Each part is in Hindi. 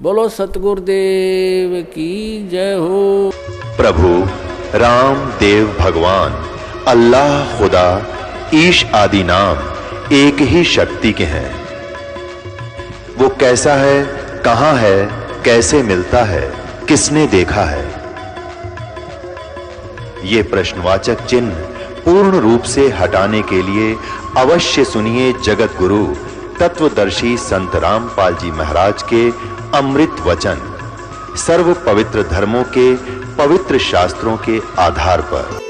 बोलो सतगुरुदेव की जय हो। प्रभु राम देव भगवान अल्लाह खुदा ईश आदि नाम एक ही शक्ति के हैं। वो कैसा है, कहां है, कैसे मिलता है, किसने देखा है? ये प्रश्नवाचक चिन्ह पूर्ण रूप से हटाने के लिए अवश्य सुनिए जगत गुरु तत्वदर्शी संत रामपाल जी महाराज के अमृत वचन, सर्व पवित्र धर्मों के पवित्र शास्त्रों के आधार पर।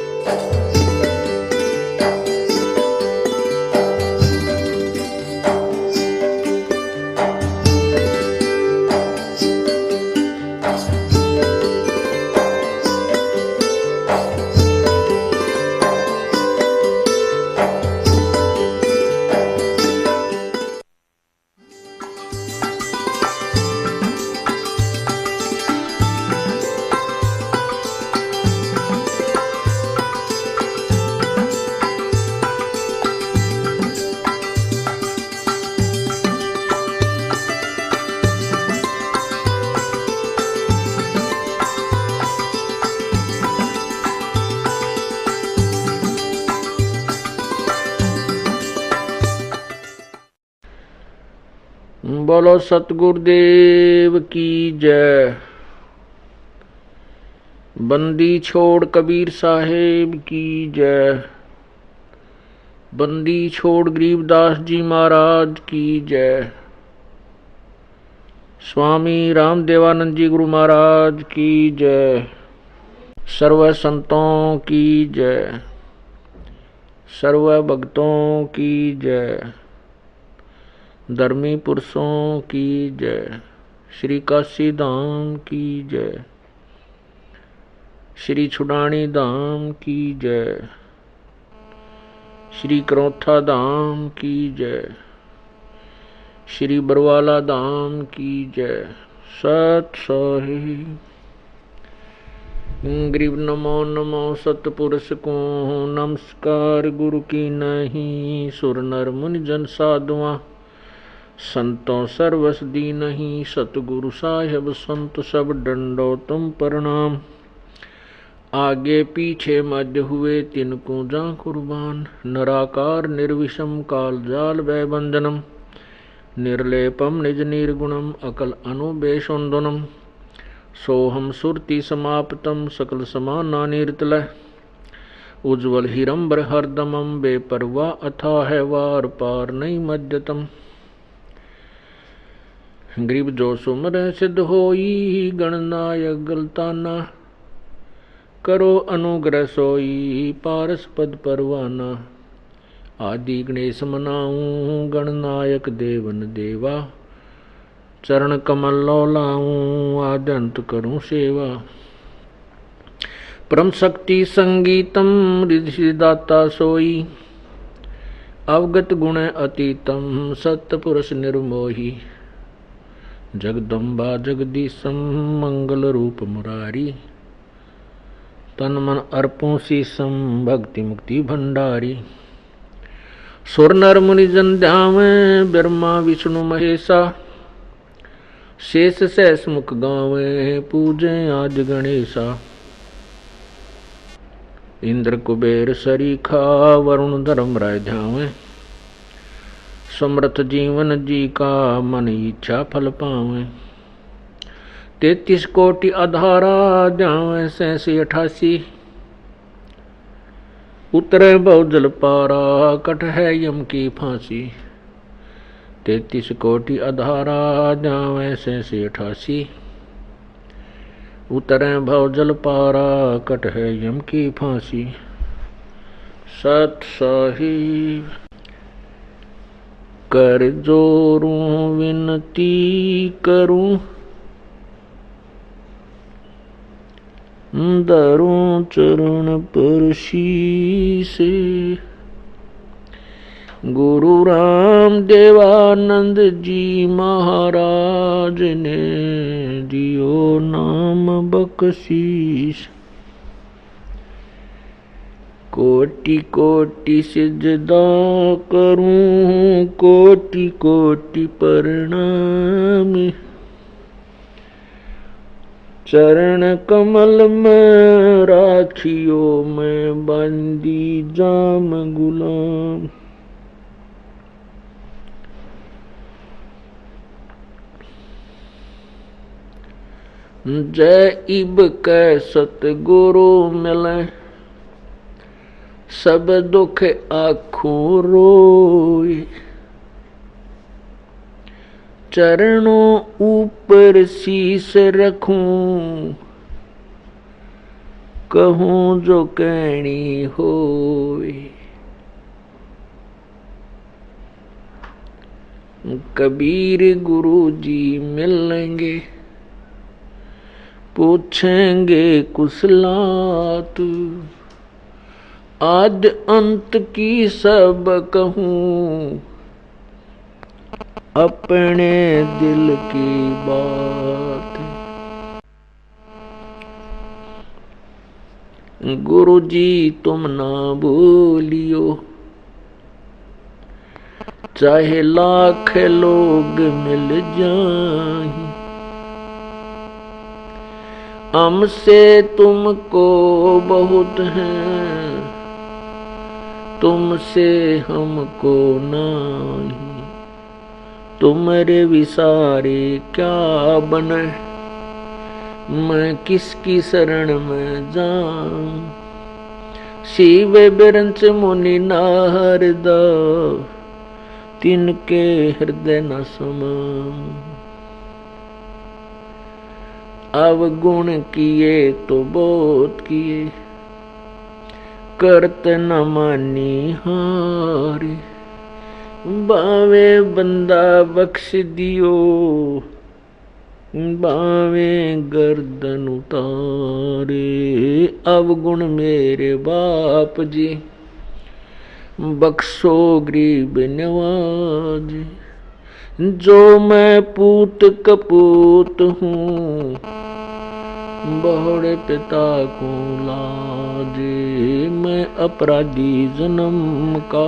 बोलो सतगुरुदेव की जय। बंदी छोड़ कबीर साहेब की जय। बंदी छोड़ गरीबदास जी महाराज की जय। स्वामी रामदेवानंद जी गुरु महाराज की जय। सर्व संतों की जय। सर्व भक्तों की जय। धर्मी पुरुषों की जय। श्री काशी धाम की जय। श्री छुडानी धाम की जय। श्री करौथा धाम की जय। श्री बरवाला धाम की जय। सत साहिब। गरीब नमो नमो सतपुरुष को नमस्कार गुरु की नहीं। सुर नर मुनि जन साधुआ संतों सर्वस दी नहीं। सतगुरु साहेब संत सब डंडो तुम प्रणाम। आगे पीछे मध्य हुए तिनको जा कुर्बान। नराकार निर्विषम काल जाल वै बंधनम। निर्लेपम निज निर्गुणम अकल अनुबेशोन्दनम। सोहम सुरति समाप्तम सकल समाना निर्तलय। उज्ज्वल हिरंबर हरदमम बेपरवा अथाह वार पार नहीं मध्यतम। गरीब जो सुमर सिद्ध होई गणनायक गलताना। करो अनुग्रह सोई पारस पद परवाना। आदि गणेश मनाऊं गणनायक देवन देवा। चरण कमल लौलाऊं आद्यंत करूं सेवा। परम शक्ति संगीतम रिद्धि दाता सोई। अवगत गुण अतीतम सत्य पुरुष निर्मोही। जगदम्बा जगदीशम मंगल रूप मुरारी। तन मन अर्पों शीसम भक्ति मुक्ति भंडारी। सुर नर मुनि जन ध्यावें ब्रह्मा विष्णु महेशा। शेष सहस मुख गावें पूजे आज गणेशा। इंद्र कुबेर सरीखा वरुण धर्म राय ध्यावें। समर्थ जीवन जी का मन इच्छा फल पावे। 33 कोटि आधारा ध्यावे 87 उतरे बहुजल पारा कट है यम की फांसी। 33 कोटि आधारा ध्यावे 87 उतरे बहुजल पारा कट है यम की फांसी। सत साहिब। कर जोरूं विनती करूं धरूं चरण पर शीसे। गुरु राम देवानंद जी महाराज ने दियो नाम बख्शीश। कोटि कोटि सिजदा करूं कोटि कोटि प्रणाम। चरण कमल में राखियो मैं बंदी जाम गुलाम। जय इब कै सतगुरु मिले सब दुख आखों रोए। चरणों ऊपर शीस रखूं कहूं जो कहनी होए। कबीर गुरु जी मिलेंगे पूछेंगे कुशलात। आद अंत की सब कहूं अपने दिल की बात। गुरु जी तुम ना भूलियो चाहे लाख लोग मिल जाएं। हमसे तुमको बहुत है तुमसे हमको नहीं। तुम्हारे विसारे क्या बने मैं किसकी शरण में जाऊं। शिव बिरंच मुनि नारद तिनके हृदय न समाऊं। अवगुण किए तो बहुत किए करत न मानी हारे। बावे बंदा बख्श दियो बावे गर्दन उतारे। अवगुण मेरे बाप जी बख्शो गरीब नवाज। जो मैं पूत कपूत हूँ बहुड़े पिता को लाजे। मैं अपराधी जन्म का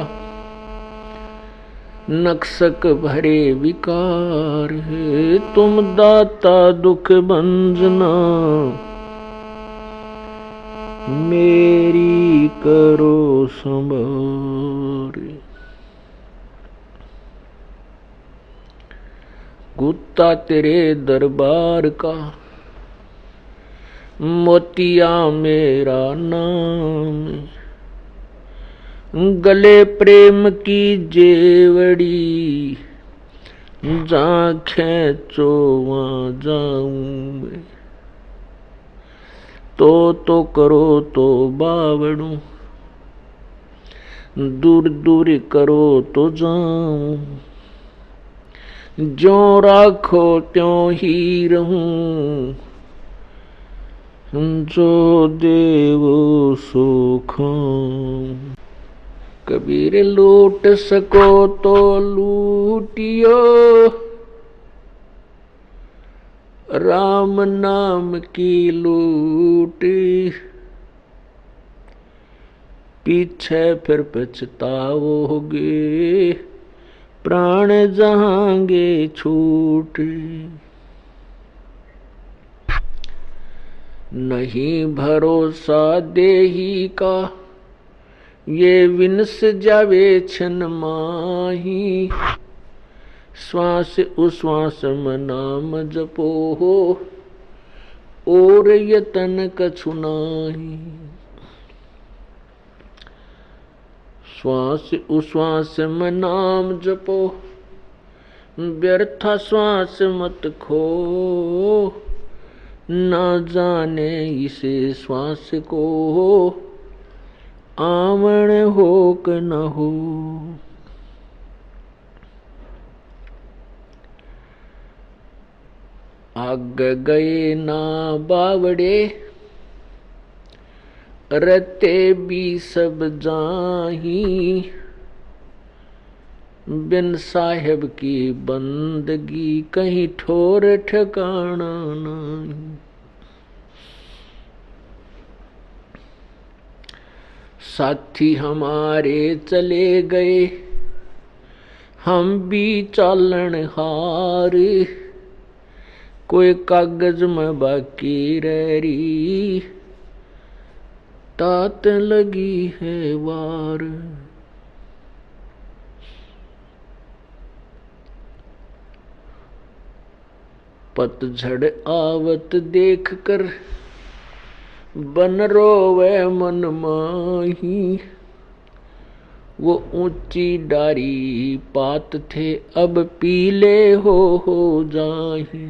नक्सक भरे विकार है। तुम दाता दुख भंजना मेरी करो संभार। कुत्ता तेरे दरबार का मोतिया मेरा नाम। गले प्रेम की जेवड़ी जहाँ खेचो वहाँ जाऊं मैं। तो करो तो बावड़ू दूर दूर करो तो जाऊं। जो राखो त्यों ही रहूं जो देव सो खाऊं। कबीर लूट सको तो लूटियो राम नाम की लूट। पीछे फिर पछताओगे प्राण जाएंगे छूट। नहीं भरोसा देही का ये विनस जावे छन माही। श्वास उश्वास में नाम जपो हो और यतन कछु नाही। श्वास उश्वास में नाम जपो व्यर्था श्वास मत खो। ना जाने इसे श्वास को आवण हो क न हो। आग गए ना बावड़े रते भी सब जाही। बिन साहेब की बंदगी कहीं ठोर ठिकाना नहीं। साथी हमारे चले गए हम भी चालन हार। कोई कागज में बाकी रही, तात लगी है वार। पतझड़ आवत देख कर बन रोवे मन माही, वो ऊंची डारी पात थे अब पीले हो जाही।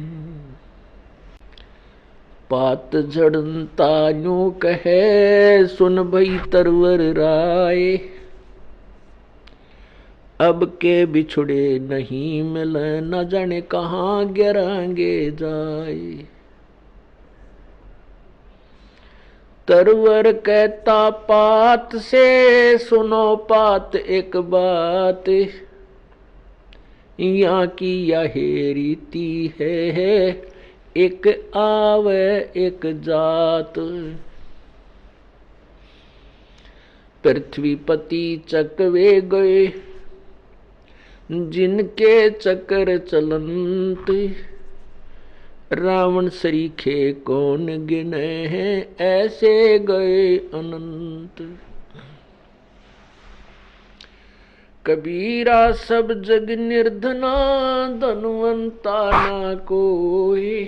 पात झड़ता यूं कहे सुन भई तरवर राय, अब के बिछुड़े नहीं मिले न जाने कहाँ गिरांगे जाए। तरवर कहता पात से सुनो पात एक बात, यहाँ की यही रीति है एक आवे एक जात। पृथ्वीपति चकवे गए जिनके चक्कर चलंत, रावण सरीखे कौन गिने हैं ऐसे गए अनंत। कबीरा सब जग निर्धना धनवंता ना कोई,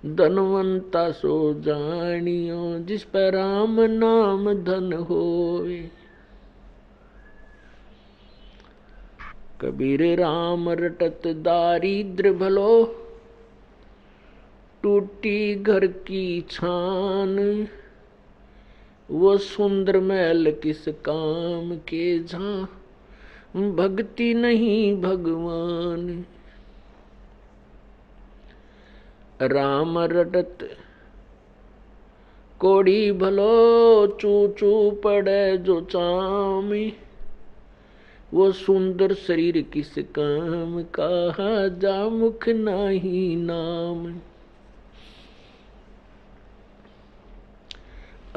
धनवंता सो जानियो जिस पर राम नाम धन होए। कबीर राम रटत दारिद्र भलो, टूटी घर की छान, वो सुंदर महल किस काम के जहाँ भक्ति नहीं भगवान। राम रटत कोड़ी भलो, चू चू पड़े जो चामी, वो सुंदर शरीर किस काम का जा मुख नाही नाम।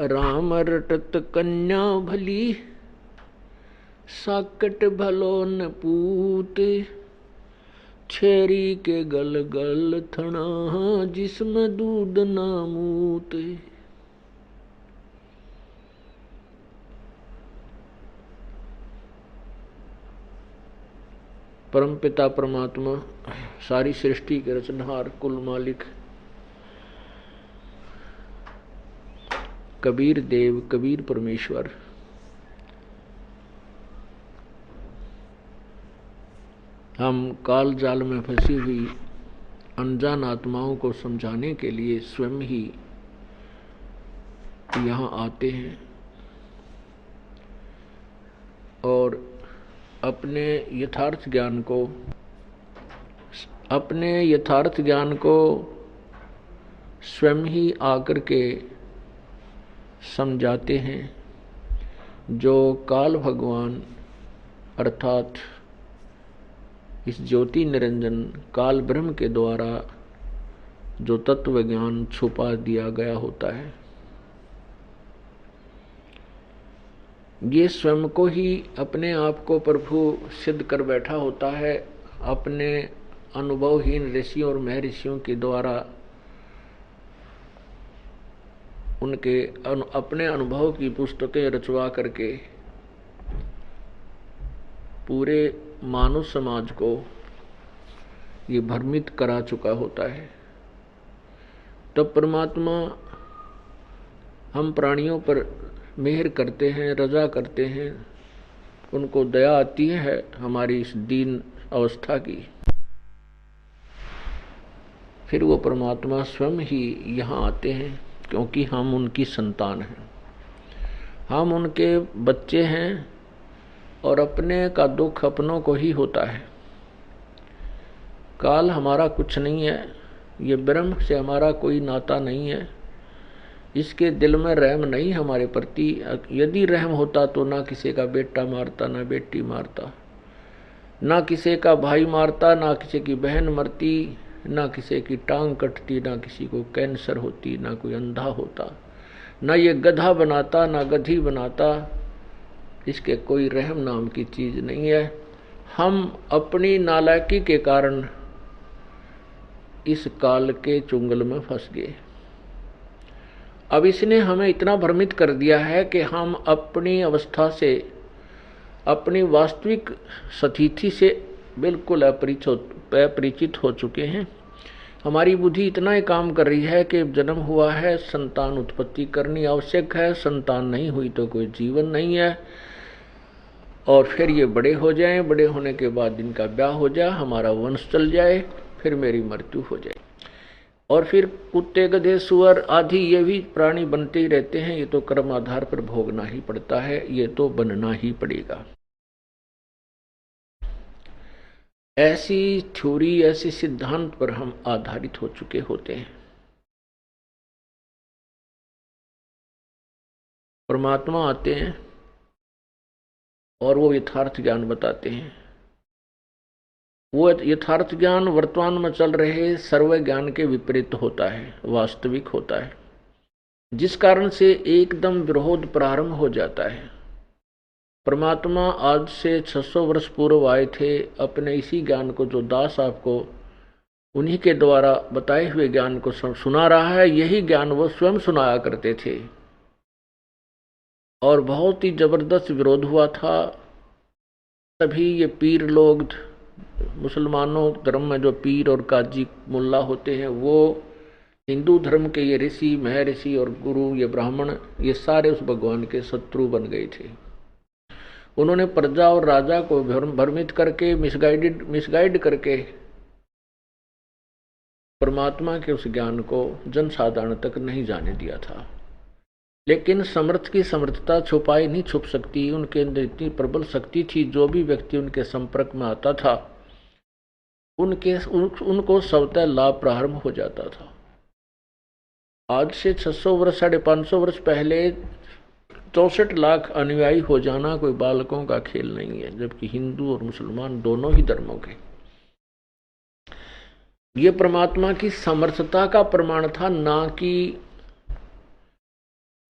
राम रटत कन्या भली, साकट भलो न पूत, छेरी के गल गल थना जिसमें दूध ना मूत। परमपिता परमात्मा सारी सृष्टि के रचनहार कुल मालिक कबीर देव कबीर परमेश्वर हम काल जाल में फंसी हुई अनजान आत्माओं को समझाने के लिए स्वयं ही यहाँ आते हैं और अपने यथार्थ ज्ञान को स्वयं ही आकर के समझाते हैं। जो काल भगवान अर्थात इस ज्योति निरंजन काल ब्रह्म के द्वारा जो तत्व ज्ञान छुपा दिया गया होता है, ये स्वयं को ही अपने आप को प्रभु सिद्ध कर बैठा होता है। अपने अनुभवहीन ऋषियों और महर्षियों के द्वारा उनके अपने अनुभव की पुस्तकें रचवा करके पूरे मानव समाज को ये भ्रमित करा चुका होता है। तब परमात्मा हम प्राणियों पर मेहर करते हैं, रजा करते हैं, उनको दया आती है हमारी इस दीन अवस्था की। फिर वो परमात्मा स्वयं ही यहाँ आते हैं क्योंकि हम उनकी संतान हैं, हम उनके बच्चे हैं और अपने का दुख अपनों को ही होता है। काल हमारा कुछ नहीं है, ये ब्रह्म से हमारा कोई नाता नहीं है, इसके दिल में रहम नहीं हमारे प्रति। यदि रहम होता तो ना किसी का बेटा मारता, ना बेटी मारता, ना किसी का भाई मारता, ना किसी की बहन मरती, ना किसी की टांग कटती, ना किसी को कैंसर होती, ना कोई अंधा होता, ना ये गधा बनाता, ना गधी बनाता। इसके कोई रहम नाम की चीज नहीं है। हम अपनी नालायकी के कारण इस काल के चुंगल में फंस गए। अब इसने हमें इतना भ्रमित कर दिया है कि हम अपनी अवस्था से, अपनी वास्तविक स्थिति से बिल्कुल अपरिचित हो चुके हैं। हमारी बुद्धि इतना ही काम कर रही है कि जन्म हुआ है, संतान उत्पत्ति करनी आवश्यक है, संतान नहीं हुई तो कोई जीवन नहीं है, और फिर ये बड़े हो जाएं, बड़े होने के बाद इनका ब्याह हो जाए, हमारा वंश चल जाए, फिर मेरी मृत्यु हो जाए, और फिर कुत्ते गधे सुअर आदि ये भी प्राणी बनते ही रहते हैं। ये तो कर्म आधार पर भोगना ही पड़ता है, ये तो बनना ही पड़ेगा। ऐसी थ्योरी, ऐसे सिद्धांत पर हम आधारित हो चुके होते हैं। परमात्मा आते हैं और वो यथार्थ ज्ञान बताते हैं। वो यथार्थ ज्ञान वर्तमान में चल रहे सर्व ज्ञान के विपरीत होता है, वास्तविक होता है, जिस कारण से एकदम विरोध प्रारंभ हो जाता है। परमात्मा आज से 600 वर्ष पूर्व आए थे, अपने इसी ज्ञान को, जो दास आपको उन्हीं के द्वारा बताए हुए ज्ञान को सुना रहा है, यही ज्ञान वो स्वयं सुनाया करते थे, और बहुत ही जबरदस्त विरोध हुआ था। तभी ये पीर लोग, मुसलमानों धर्म में जो पीर और काजी मुल्ला होते हैं, वो हिंदू धर्म के ये ऋषि, महर्षि और गुरु, ये ब्राह्मण, ये सारे उस भगवान के शत्रु बन गए थे। उन्होंने प्रजा और राजा को भ्रमित करके, मिसगाइड करके परमात्मा के उस ज्ञान को जन साधारण तक नहीं जाने दिया था। लेकिन समर्थ की समर्थता छुपाई नहीं छुप सकती, उनके अंदर इतनी प्रबल शक्ति थी, जो भी व्यक्ति उनके संपर्क में आता था उनको स्वतः लाभ प्रारंभ हो जाता था। आज से 600 वर्ष, 550 वर्ष पहले 64 लाख अनुयायी हो जाना कोई बालकों का खेल नहीं है, जबकि हिंदू और मुसलमान दोनों ही धर्मों के। ये परमात्मा की समर्थता का प्रमाण था, ना कि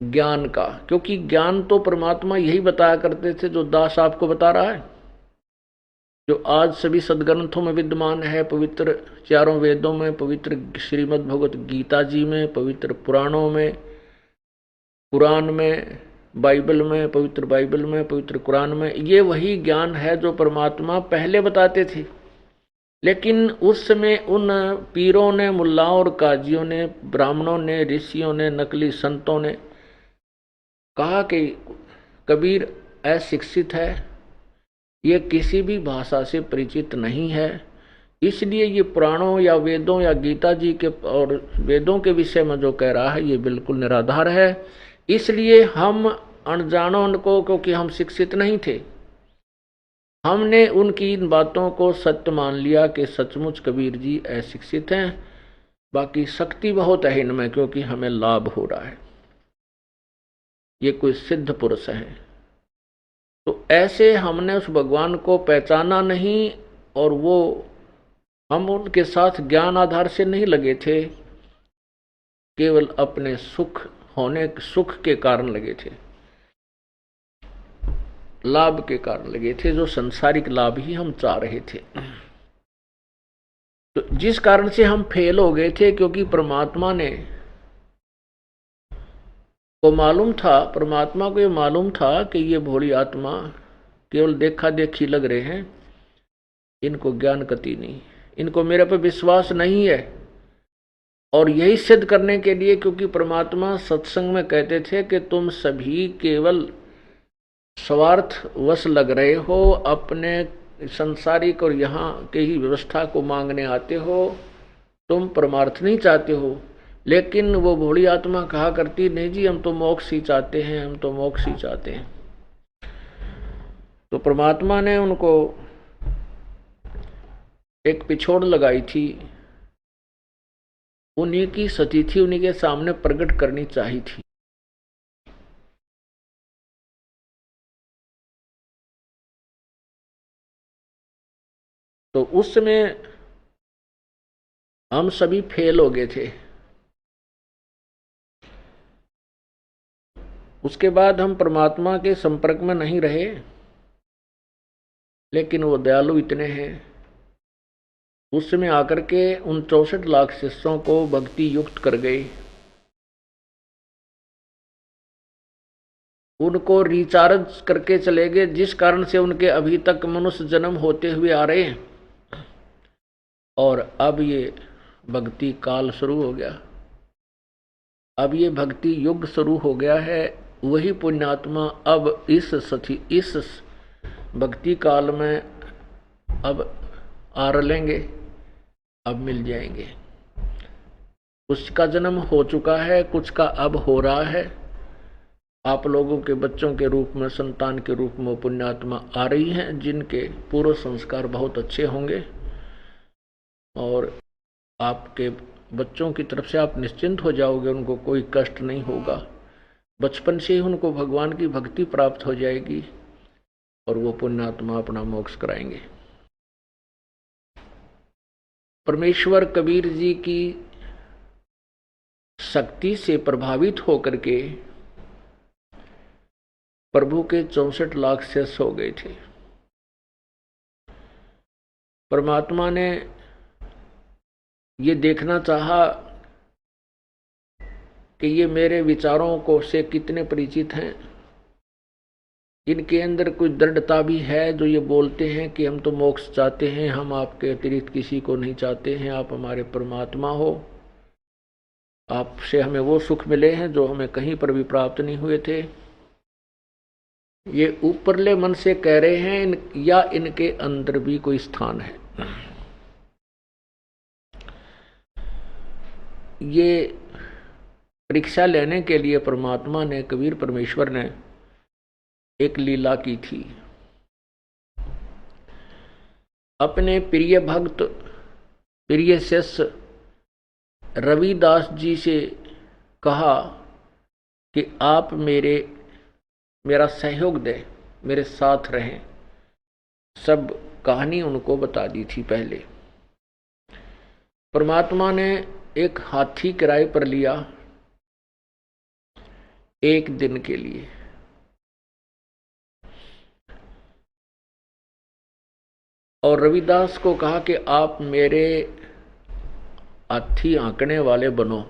ज्ञान का, क्योंकि ज्ञान तो परमात्मा यही बताया करते थे जो दास आपको बता रहा है, जो आज सभी सदग्रंथों में विद्यमान है, पवित्र चारों वेदों में, पवित्र श्रीमद् भगवत गीता जी में, पवित्र पुराणों में, कुरान में, बाइबल में, पवित्र बाइबल में, पवित्र कुरान में। ये वही ज्ञान है जो परमात्मा पहले बताते थे। लेकिन उस समय उन पीरों ने, मुल्लाओं और काजियों ने, ब्राह्मणों ने, ऋषियों ने, नकली संतों ने कहा कि कबीर अशिक्षित है, ये किसी भी भाषा से परिचित नहीं है, इसलिए ये पुराणों या वेदों या गीता जी के और वेदों के विषय में जो कह रहा है ये बिल्कुल निराधार है। इसलिए हम अनजानों को, क्योंकि हम शिक्षित नहीं थे, हमने उनकी इन बातों को सत्य मान लिया कि सचमुच कबीर जी अशिक्षित हैं, बाकी शक्ति बहुत है इनमें, क्योंकि हमें लाभ हो रहा है, ये कोई सिद्ध पुरुष हैं। तो ऐसे हमने उस भगवान को पहचाना नहीं, और वो हम उनके साथ ज्ञान आधार से नहीं लगे थे, केवल अपने सुख के कारण लगे थे, लाभ के कारण लगे थे, जो सांसारिक लाभ ही हम चाह रहे थे। तो जिस कारण से हम फेल हो गए थे, क्योंकि परमात्मा को ये मालूम था कि ये भोली आत्मा केवल देखा देखी लग रहे हैं, इनको ज्ञान कति नहीं, इनको मेरे पर विश्वास नहीं है। और यही सिद्ध करने के लिए, क्योंकि परमात्मा सत्संग में कहते थे कि तुम सभी केवल स्वार्थ वश लग रहे हो, अपने संसारिक और यहाँ के ही व्यवस्था को मांगने आते हो, तुम परमार्थ नहीं चाहते हो। लेकिन वो भोली आत्मा कहा करती, नहीं जी, हम तो मोक्ष ही चाहते हैं, हम तो मोक्ष ही चाहते हैं। तो परमात्मा ने उनको एक पिछोड़ लगाई थी, उन्हीं की स्थिति उन्हीं के सामने प्रकट करनी चाहिए थी। तो उस समय हम सभी फेल हो गए थे। उसके बाद हम परमात्मा के संपर्क में नहीं रहे, लेकिन वो दयालु इतने हैं उस समय आकर के उन 64 लाख शिष्यों को भक्ति युक्त कर गए, उनको रिचार्ज करके चले गए, जिस कारण से उनके अभी तक मनुष्य जन्म होते हुए आ रहे हैं। और अब ये भक्ति काल शुरू हो गया, अब ये भक्ति युग शुरू हो गया है। वही पुण्यात्मा अब इस भक्ति काल में अब आ रलेंगे, अब मिल जाएंगे। कुछ का जन्म हो चुका है, कुछ का अब हो रहा है। आप लोगों के बच्चों के रूप में, संतान के रूप में पुण्यात्मा आ रही हैं, जिनके पूर्व संस्कार बहुत अच्छे होंगे और आपके बच्चों की तरफ से आप निश्चिंत हो जाओगे, उनको कोई कष्ट नहीं होगा। बचपन से ही उनको भगवान की भक्ति प्राप्त हो जाएगी और वो पुण्यात्मा अपना मोक्ष कराएंगे। परमेश्वर कबीर जी की शक्ति से प्रभावित होकर के प्रभु के 64 लाख शिष्य हो गए थे। परमात्मा ने ये देखना चाहा कि ये मेरे विचारों को से कितने परिचित हैं, इनके अंदर कोई दृढ़ता भी है जो ये बोलते हैं कि हम तो मोक्ष चाहते हैं, हम आपके अतिरिक्त किसी को नहीं चाहते हैं, आप हमारे परमात्मा हो, आपसे हमें वो सुख मिले हैं जो हमें कहीं पर भी प्राप्त नहीं हुए थे। ये ऊपरले मन से कह रहे हैं या इनके अंदर भी कोई स्थान है। ये परीक्षा लेने के लिए परमात्मा ने, कबीर परमेश्वर ने एक लीला की थी। अपने प्रिय भक्त, प्रिय शिष्य रविदास जी से कहा कि आप मेरा सहयोग दें, मेरे साथ रहें। सब कहानी उनको बता दी थी पहले। परमात्मा ने एक हाथी किराए पर लिया एक दिन के लिए। और रविदास को कहा कि आप मेरे हाथी आंकने वाले बनो,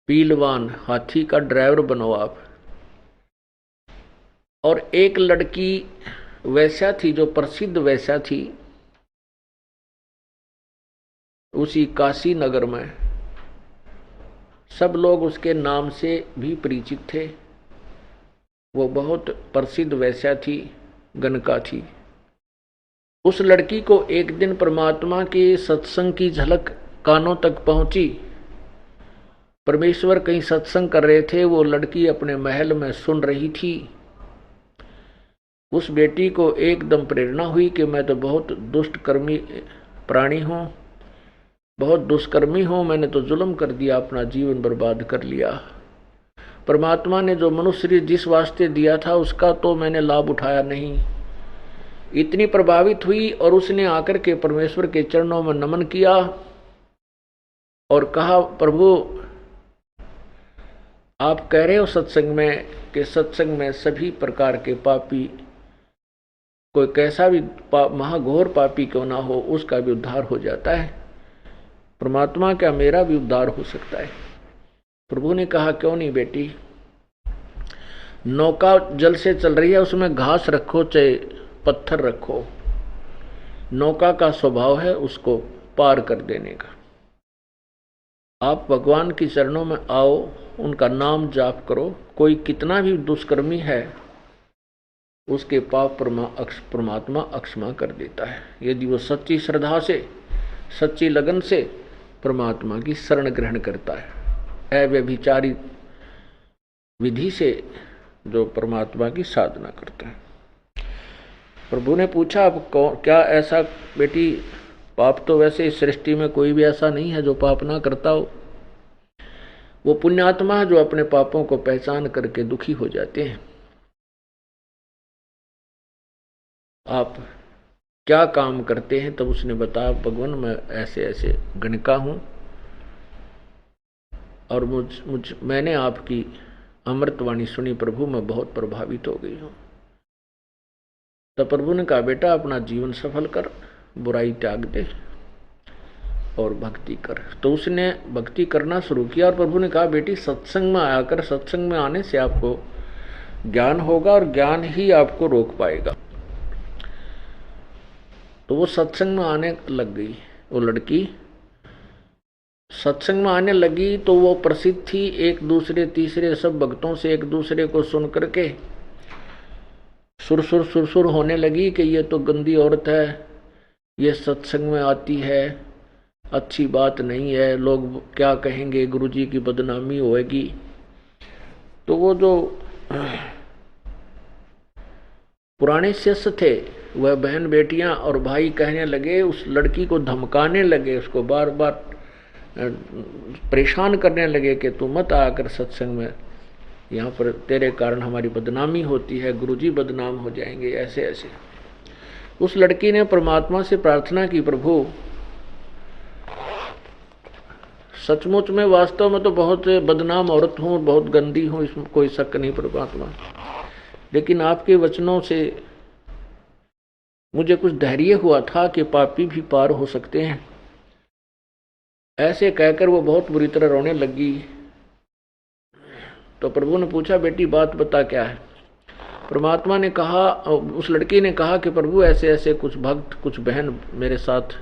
पीलवान, हाथी का ड्राइवर बनो आप। और एक लड़की वैश्या थी, जो प्रसिद्ध वैश्या थी उसी काशी नगर में, सब लोग उसके नाम से भी परिचित थे। वो बहुत प्रसिद्ध वैश्या थी, गणका थी। उस लड़की को एक दिन परमात्मा के सत्संग की झलक कानों तक पहुंची। परमेश्वर कहीं सत्संग कर रहे थे, वो लड़की अपने महल में सुन रही थी। उस बेटी को एकदम प्रेरणा हुई कि मैं तो बहुत दुष्टकर्मी प्राणी हूं, बहुत दुष्कर्मी हूं, मैंने तो जुल्म कर दिया, अपना जीवन बर्बाद कर लिया। परमात्मा ने जो मनुष्य जिस वास्ते दिया था उसका तो मैंने लाभ उठाया नहीं। इतनी प्रभावित हुई और उसने आकर के परमेश्वर के चरणों में नमन किया और कहा, प्रभु आप कह रहे हो सत्संग में कि सत्संग में सभी प्रकार के पापी, कोई कैसा भी महाघोर पापी क्यों ना हो, उसका भी उद्धार हो जाता है। परमात्मा, क्या मेरा भी उद्धार हो सकता है? प्रभु ने कहा, क्यों नहीं बेटी, नौका जल से चल रही है, उसमें घास रखो चाहे पत्थर रखो, नौका का स्वभाव है उसको पार कर देने का। आप भगवान की चरणों में आओ, उनका नाम जाप करो, कोई कितना भी दुष्कर्मी है उसके पाप परमात्मा अक्षमा कर देता है, यदि वो सच्ची श्रद्धा से, सच्ची लगन से परमात्मा की शरण ग्रहण करता है, अव्यभिचारी विधि से जो परमात्मा की साधना करता है। प्रभु ने पूछा, अब क्या ऐसा बेटी, पाप तो वैसे इस सृष्टि में कोई भी ऐसा नहीं है जो पाप ना करता हो। वो पुण्यात्मा है जो अपने पापों को पहचान करके दुखी हो जाते हैं। आप क्या काम करते हैं? तब उसने बताया, भगवान मैं ऐसे ऐसे गणिका हूं और मैंने आपकी अमृतवाणी सुनी प्रभु, मैं बहुत प्रभावित हो गई हूं। तब प्रभु ने कहा, बेटा अपना जीवन सफल कर, बुराई त्याग दे और भक्ति कर। तो उसने भक्ति करना शुरू किया और प्रभु ने कहा बेटी सत्संग में आया कर, सत्संग में आने से आपको ज्ञान होगा और ज्ञान ही आपको रोक पाएगा। तो वो सत्संग में आने लग गई। वो लड़की सत्संग में आने लगी तो वो प्रसिद्ध थी, एक दूसरे तीसरे सब भक्तों से एक दूसरे को सुन करके सुरसुर होने लगी कि ये तो गंदी औरत है, ये सत्संग में आती है, अच्छी बात नहीं है, लोग क्या कहेंगे, गुरुजी की बदनामी होएगी। तो वो जो पुराने शिष्य थे वह बहन बेटियां और भाई कहने लगे, उस लड़की को धमकाने लगे, उसको बार बार परेशान करने लगे कि तू मत आकर सत्संग में, यहाँ पर तेरे कारण हमारी बदनामी होती है, गुरुजी बदनाम हो जाएंगे, ऐसे ऐसे। उस लड़की ने परमात्मा से प्रार्थना की, प्रभु सचमुच में वास्तव में तो बहुत बदनाम औरत हूँ, बहुत गंदी हूँ, इसमें कोई शक नहीं परमात्मा, लेकिन आपके वचनों से मुझे कुछ धैर्य हुआ था कि पापी भी पार हो सकते हैं। ऐसे कहकर वो बहुत बुरी तरह रोने लगी। तो प्रभु ने पूछा बेटी बात बता क्या है। परमात्मा ने कहा, उस लड़की ने कहा कि प्रभु ऐसे ऐसे कुछ भक्त कुछ बहन मेरे साथ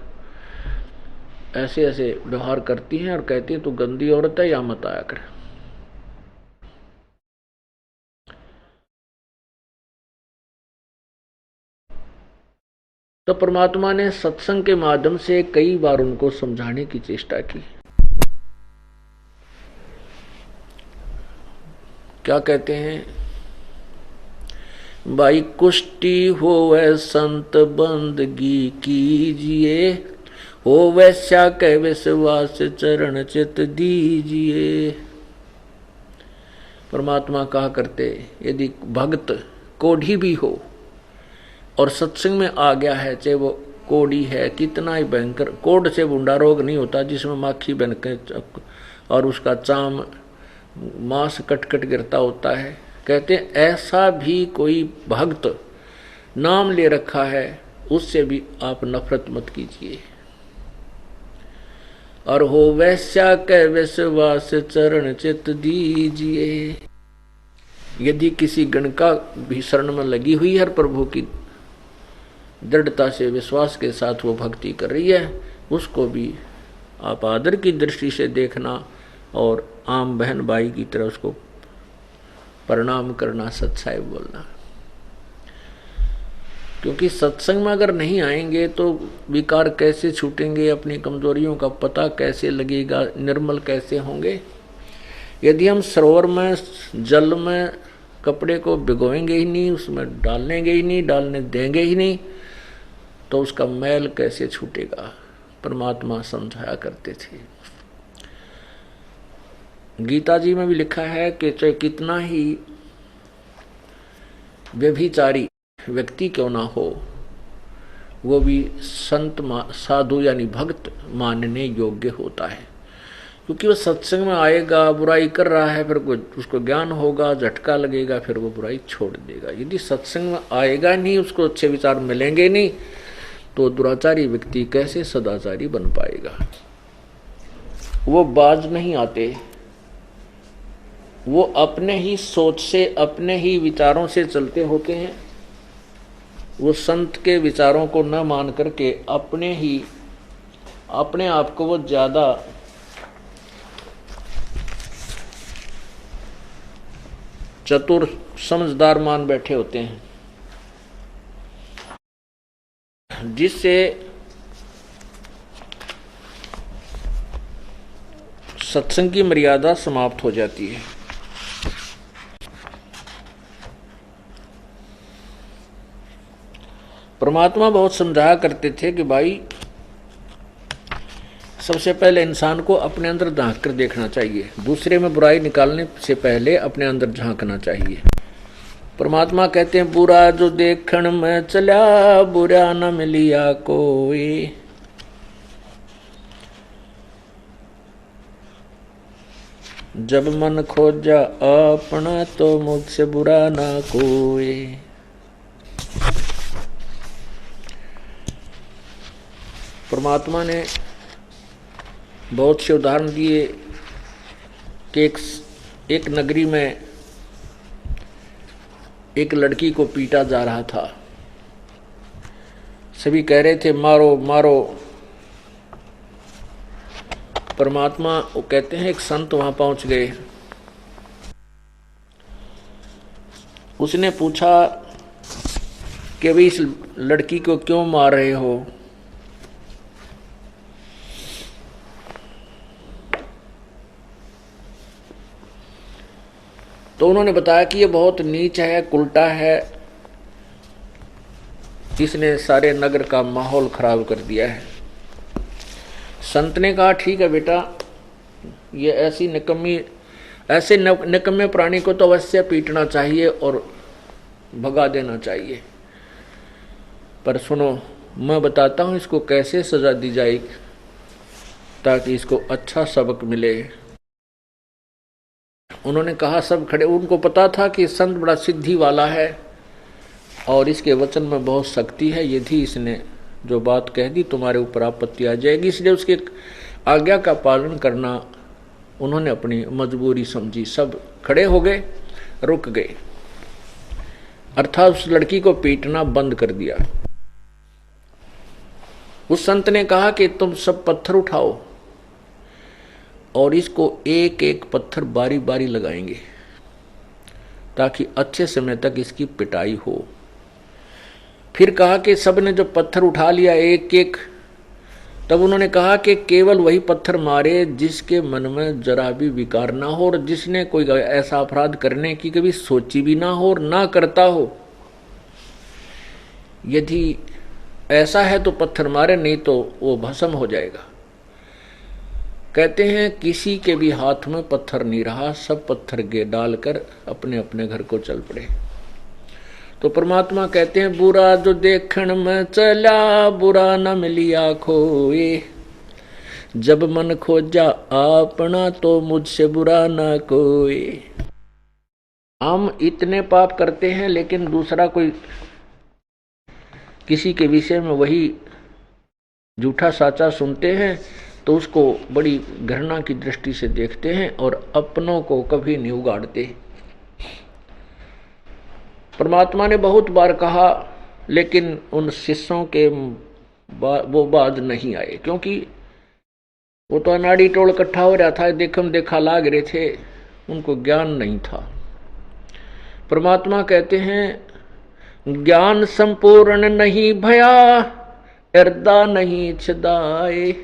ऐसे ऐसे व्यवहार करती हैं और कहती हैं तू गंदी औरत है, या मत आया कर। तो परमात्मा ने सत्संग के माध्यम से कई बार उनको समझाने की चेष्टा की। क्या कहते हैं, भाई कुष्टी हो वह संत बंदगी कीजिए, हो वैश्या के विश्वास चरण चित दीजिए। परमात्मा कहा करते यदि भक्त कोढ़ी भी हो और सत्संग में आ गया है, चाहे वो कोड़ी है, कितना ही भयंकर, कोढ़ से बूंदा रोग नहीं होता जिसमें माखी बन के और उसका चाम मांस कट कट गिरता होता है। कहते हैं ऐसा भी कोई भक्त नाम ले रखा है, उससे भी आप नफरत मत कीजिए। और हो वैश्या के विश्वास चरण चित दीजिए। यदि किसी गण का भी शरण में लगी हुई है, प्रभु की दृढ़ता से विश्वास के साथ वो भक्ति कर रही है, उसको भी आप आदर की दृष्टि से देखना और आम बहन भाई की तरह उसको प्रणाम करना, सच्चाई बोलना। क्योंकि सत्संग में अगर नहीं आएंगे तो विकार कैसे छूटेंगे, अपनी कमजोरियों का पता कैसे लगेगा, निर्मल कैसे होंगे। यदि हम सरोवर में जल में कपड़े को भिगोएंगे ही नहीं, उसमें डालेंगे ही नहीं, डालने देंगे ही नहीं, तो उसका मैल कैसे छूटेगा। परमात्मा समझाया करते थे। गीता जी में भी लिखा है कि चाहे कितना ही व्यभिचारी व्यक्ति क्यों ना हो, वो भी संत साधु यानी भक्त मानने योग्य होता है। क्योंकि वो सत्संग में आएगा, बुराई कर रहा है, फिर उसको ज्ञान होगा, झटका लगेगा, फिर वो बुराई छोड़ देगा। यदि सत्संग में आएगा नहीं, उसको अच्छे विचार मिलेंगे नहीं, तो दुराचारी व्यक्ति कैसे सदाचारी बन पाएगा। वो बाज नहीं आते, वो अपने ही सोच से, अपने ही विचारों से चलते होते हैं। वो संत के विचारों को न मान करके अपने आप को वो ज्यादा चतुर समझदार मान बैठे होते हैं, जिससे सत्संग की मर्यादा समाप्त हो जाती है। परमात्मा बहुत समझाया करते थे कि भाई सबसे पहले इंसान को अपने अंदर झांक कर देखना चाहिए, दूसरे में बुराई निकालने से पहले अपने अंदर झांकना चाहिए। परमात्मा कहते हैं बुरा जो देखण में चला, बुरा न मिलिया कोई। जब मन खोजा अपना, तो मुझसे बुरा ना कोई। परमात्मा ने बहुत से उदाहरण दिए कि एक नगरी में एक लड़की को पीटा जा रहा था। सभी कह रहे थे मारो मारो। परमात्मा वो कहते हैं एक संत वहां पहुंच गए। उसने पूछा कि भाई इस लड़की को क्यों मार रहे हो? तो उन्होंने बताया कि ये बहुत नीच है, उल्टा है, इसने सारे नगर का माहौल खराब कर दिया है। संत ने कहा ठीक है बेटा, ये ऐसे निकम्मे प्राणी को तो अवश्य पीटना चाहिए और भगा देना चाहिए, पर सुनो मैं बताता हूं इसको कैसे सजा दी जाएगी ताकि इसको अच्छा सबक मिले। उन्होंने कहा, सब खड़े। उनको पता था कि संत बड़ा सिद्धि वाला है और इसके वचन में बहुत शक्ति है, यदि इसने जो बात कह दी तुम्हारे ऊपर आपत्ति आ जाएगी, इसलिए उसके आज्ञा का पालन करना उन्होंने अपनी मजबूरी समझी। सब खड़े हो गए, रुक गए, अर्थात उस लड़की को पीटना बंद कर दिया। उस संत ने कहा कि तुम सब पत्थर उठाओ और इसको एक एक पत्थर बारी बारी लगाएंगे ताकि अच्छे समय तक इसकी पिटाई हो। फिर कहा कि सब ने जो पत्थर उठा लिया एक एक, तब उन्होंने कहा कि केवल वही पत्थर मारे जिसके मन में जरा भी विकार ना हो और जिसने कोई ऐसा अपराध करने की कभी सोची भी ना हो और ना करता हो। यदि ऐसा है तो पत्थर मारे, नहीं तो वो भस्म हो जाएगा। कहते हैं किसी के भी हाथ में पत्थर नहीं रहा, सब पत्थर गे डालकर अपने अपने घर को चल पड़े। तो परमात्मा कहते हैं बुरा जो देखण में चला, बुरा न मिलिया खोए, जब मन खोजा अपना तो मुझसे बुरा न कोई। हम इतने पाप करते हैं लेकिन दूसरा कोई किसी के विषय में वही झूठा साचा सुनते हैं तो उसको बड़ी घृणा की दृष्टि से देखते हैं और अपनों को कभी नहीं उगाड़ते। परमात्मा ने बहुत बार कहा लेकिन उन शिष्यों के वो बाज नहीं आए, क्योंकि वो तो अनाड़ी टोल इकट्ठा हो रहा था, देखम देखा लाग रहे थे, उनको ज्ञान नहीं था। परमात्मा कहते हैं ज्ञान संपूर्ण नहीं भया, हृदय नहीं छदाए,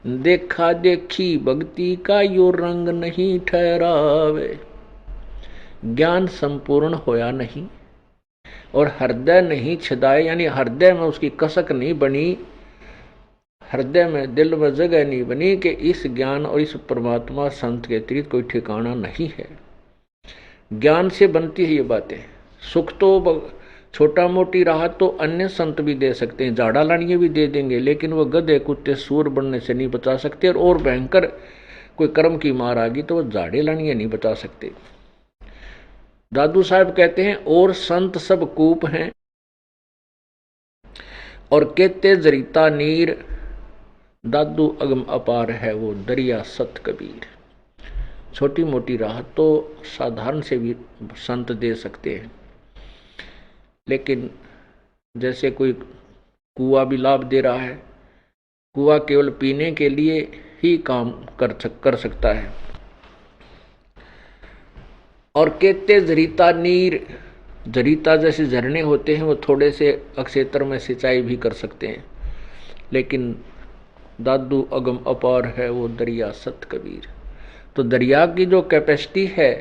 देखा देखी भक्ति का यो रंग नहीं ठहरावे। ज्ञान संपूर्ण होया नहीं और हृदय नहीं छदाए, यानी हृदय में उसकी कसक नहीं बनी, हृदय में दिल में जगह नहीं बनी कि इस ज्ञान और इस परमात्मा संत के अतिरिक्त कोई ठिकाना नहीं है। ज्ञान से बनती है ये बातें। सुख तो छोटा मोटी राहत तो अन्य संत भी दे सकते हैं, झाड़ा लानिए भी दे देंगे, लेकिन वो गधे कुत्ते सूर बनने से नहीं बचा सकते। और भयंकर कोई कर्म की मार आ गई तो वो झाड़े लानिए नहीं बचा सकते। दादू साहब कहते हैं और संत सब कूप हैं और कहते जरीता नीर, दादू अगम अपार है वो दरिया सत कबीर। छोटी मोटी राहत तो साधारण से भी संत दे सकते हैं, लेकिन जैसे कोई कुआं भी लाभ दे रहा है, कुआं केवल पीने के लिए ही काम कर सकता है। और कहते जरीता नीर, जरीता जैसे झरने होते हैं वो थोड़े से अक्षेत्र में सिंचाई भी कर सकते हैं, लेकिन दादू अगम अपार है वो दरिया सत कबीर। तो दरिया की जो कैपेसिटी है,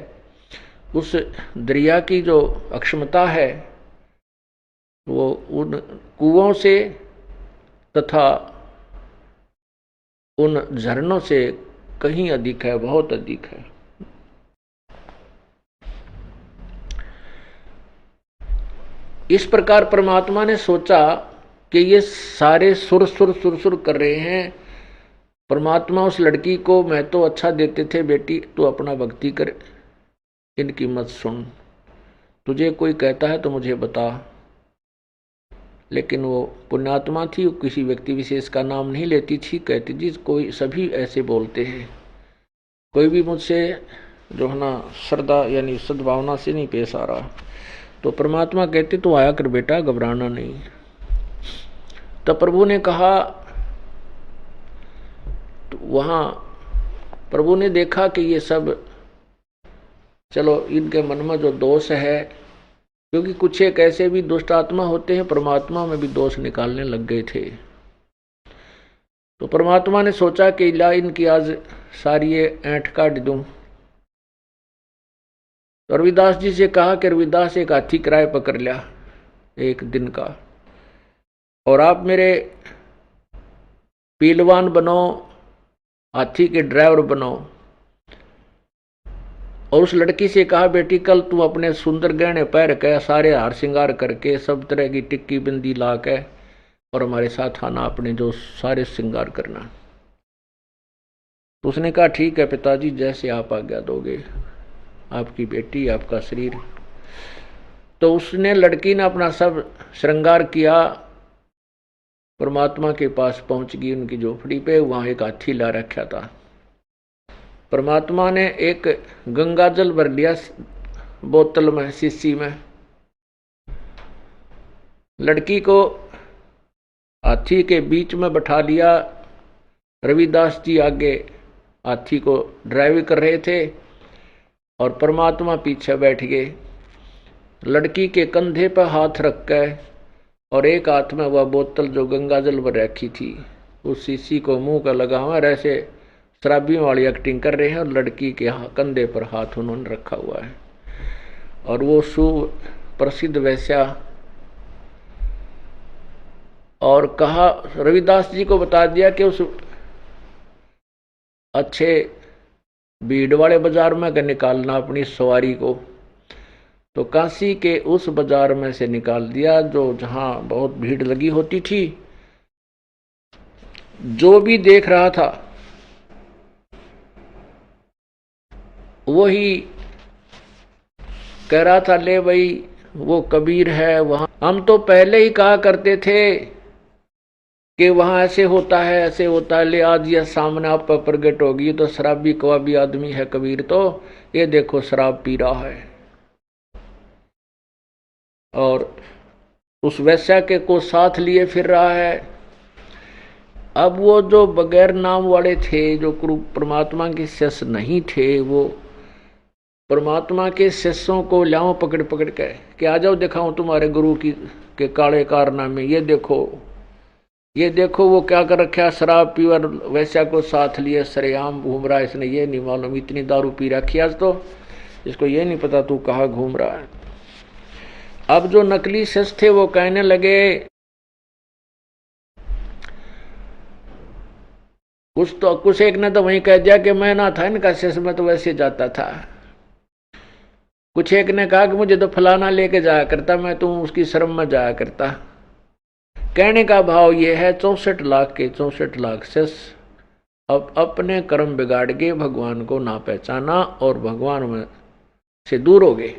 उस दरिया की जो अक्षमता है, वो उन कुओं से तथा उन झरनों से कहीं अधिक है, बहुत अधिक है। इस प्रकार परमात्मा ने सोचा कि ये सारे सुर कर रहे हैं। परमात्मा उस लड़की को मैं तो अच्छा देते थे, बेटी तू अपना भक्ति कर, इनकी मत सुन, तुझे कोई कहता है तो मुझे बता। लेकिन वो पुण्यात्मा थी, वो किसी व्यक्ति विशेष का नाम नहीं लेती थी। कहती जी कोई सभी ऐसे बोलते हैं, कोई भी मुझसे जो है ना श्रद्धा यानी सद्भावना से नहीं पेश आ रहा। तो परमात्मा कहते तो आया कर बेटा, घबराना नहीं। तब प्रभु ने कहा, तो वहां प्रभु ने देखा कि ये सब चलो इनके मन में जो दोष है, क्योंकि कुछ एक ऐसे भी दुष्ट आत्मा होते हैं परमात्मा में भी दोष निकालने लग गए थे। तो परमात्मा ने सोचा कि ला इनकी आज सारी ये ऐंठ काट दूं। तो रविदास जी से कहा कि रविदास एक हाथी किराए पकड़ लिया एक दिन का, और आप मेरे पीलवान बनो, हाथी के ड्राइवर बनो। और उस लड़की से कहा बेटी कल तू अपने सुंदर गहने पहन के सारे हार श्रृंगार करके सब तरह की टिक्की बिंदी ला के और हमारे साथ आना, अपने जो सारे श्रृंगार करना। तो उसने कहा ठीक है पिताजी, जैसे आप आज्ञा दोगे, आपकी बेटी आपका शरीर। तो उसने लड़की ने अपना सब श्रृंगार किया, परमात्मा के पास पहुंच गई उनकी झोपड़ी पे। वहां एक हाथी ला रखा था। परमात्मा ने एक गंगा जल भर लिया बोतल में, शीशी में, लड़की को हाथी के बीच में बैठा लिया। रविदास जी आगे हाथी को ड्राइव कर रहे थे और परमात्मा पीछे बैठ गए। लड़की के कंधे पर हाथ रख कर और एक हाथ में वह बोतल जो गंगा जल भर रखी थी उस शीशी को मुंह का लगा हुआ, ऐसे शराबियों वाली एक्टिंग कर रहे हैं, और लड़की के कंधे पर हाथ उन्होंने रखा हुआ है। और वो सुप्रसिद्ध वैश्या, और कहा रविदास जी को बता दिया कि उस अच्छे भीड़ वाले बाजार में अगर निकालना अपनी सवारी को। तो काशी के उस बाजार में से निकाल दिया जो जहां बहुत भीड़ लगी होती थी। जो भी देख रहा था वही कह रहा था ले भाई वो कबीर है वहां, हम तो पहले ही कहा करते थे कि वहां ऐसे होता है ऐसे होता है, ले आज यह सामने आप पर प्रगट होगी। तो शराबी कवाबी आदमी है कबीर, तो ये देखो शराब पी रहा है और उस वैश्या के को साथ लिए फिर रहा है। अब वो जो बगैर नाम वाले थे, जो परमात्मा के शिष्य नहीं थे, वो परमात्मा के शिष्यों को लाओ पकड़ पकड़ के कि आ जाओ दिखाऊं तुम्हारे गुरु की के काले कारनामे, ये देखो वो क्या कर रखा, शराब पी और वैश्या को साथ लिए सरेआम घूम रहा है। इसने ये नहीं मालूम इतनी दारू पी रखी आज तो इसको ये नहीं पता तू कहाँ घूम रहा है। अब जो नकली शिष्य थे वो कहने लगे, कुछ एक ने तो वहीं कह दिया कि मैं ना था इनका शिष्य, मैं तो वैसे जाता था। कुछ एक ने कहा कि मुझे तो फलाना लेके जाया करता, मैं तो उसकी शर्म में जाया करता। कहने का भाव ये है 64 लाख के 64 लाख शिष्य अब अपने कर्म बिगाड़ के भगवान को ना पहचाना और भगवान में से दूर हो गए।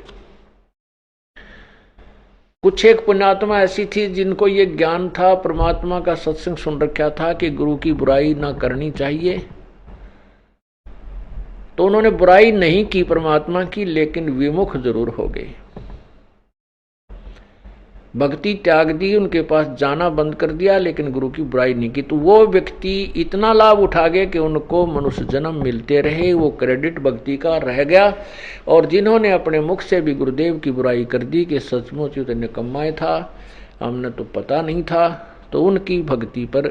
कुछ एक पुण्यात्मा ऐसी थी जिनको ये ज्ञान था, परमात्मा का सत्संग सुन रखा था कि गुरु की बुराई ना करनी चाहिए, तो उन्होंने बुराई नहीं की परमात्मा की, लेकिन विमुख जरूर हो गए, भक्ति त्याग दी, उनके पास जाना बंद कर दिया, लेकिन गुरु की बुराई नहीं की। तो वो व्यक्ति इतना लाभ उठा गए कि उनको मनुष्य जन्म मिलते रहे, वो क्रेडिट भक्ति का रह गया। और जिन्होंने अपने मुख से भी गुरुदेव की बुराई कर दी कि सचमुच तो निकम्मा था, हमने तो पता नहीं था, तो उनकी भक्ति पर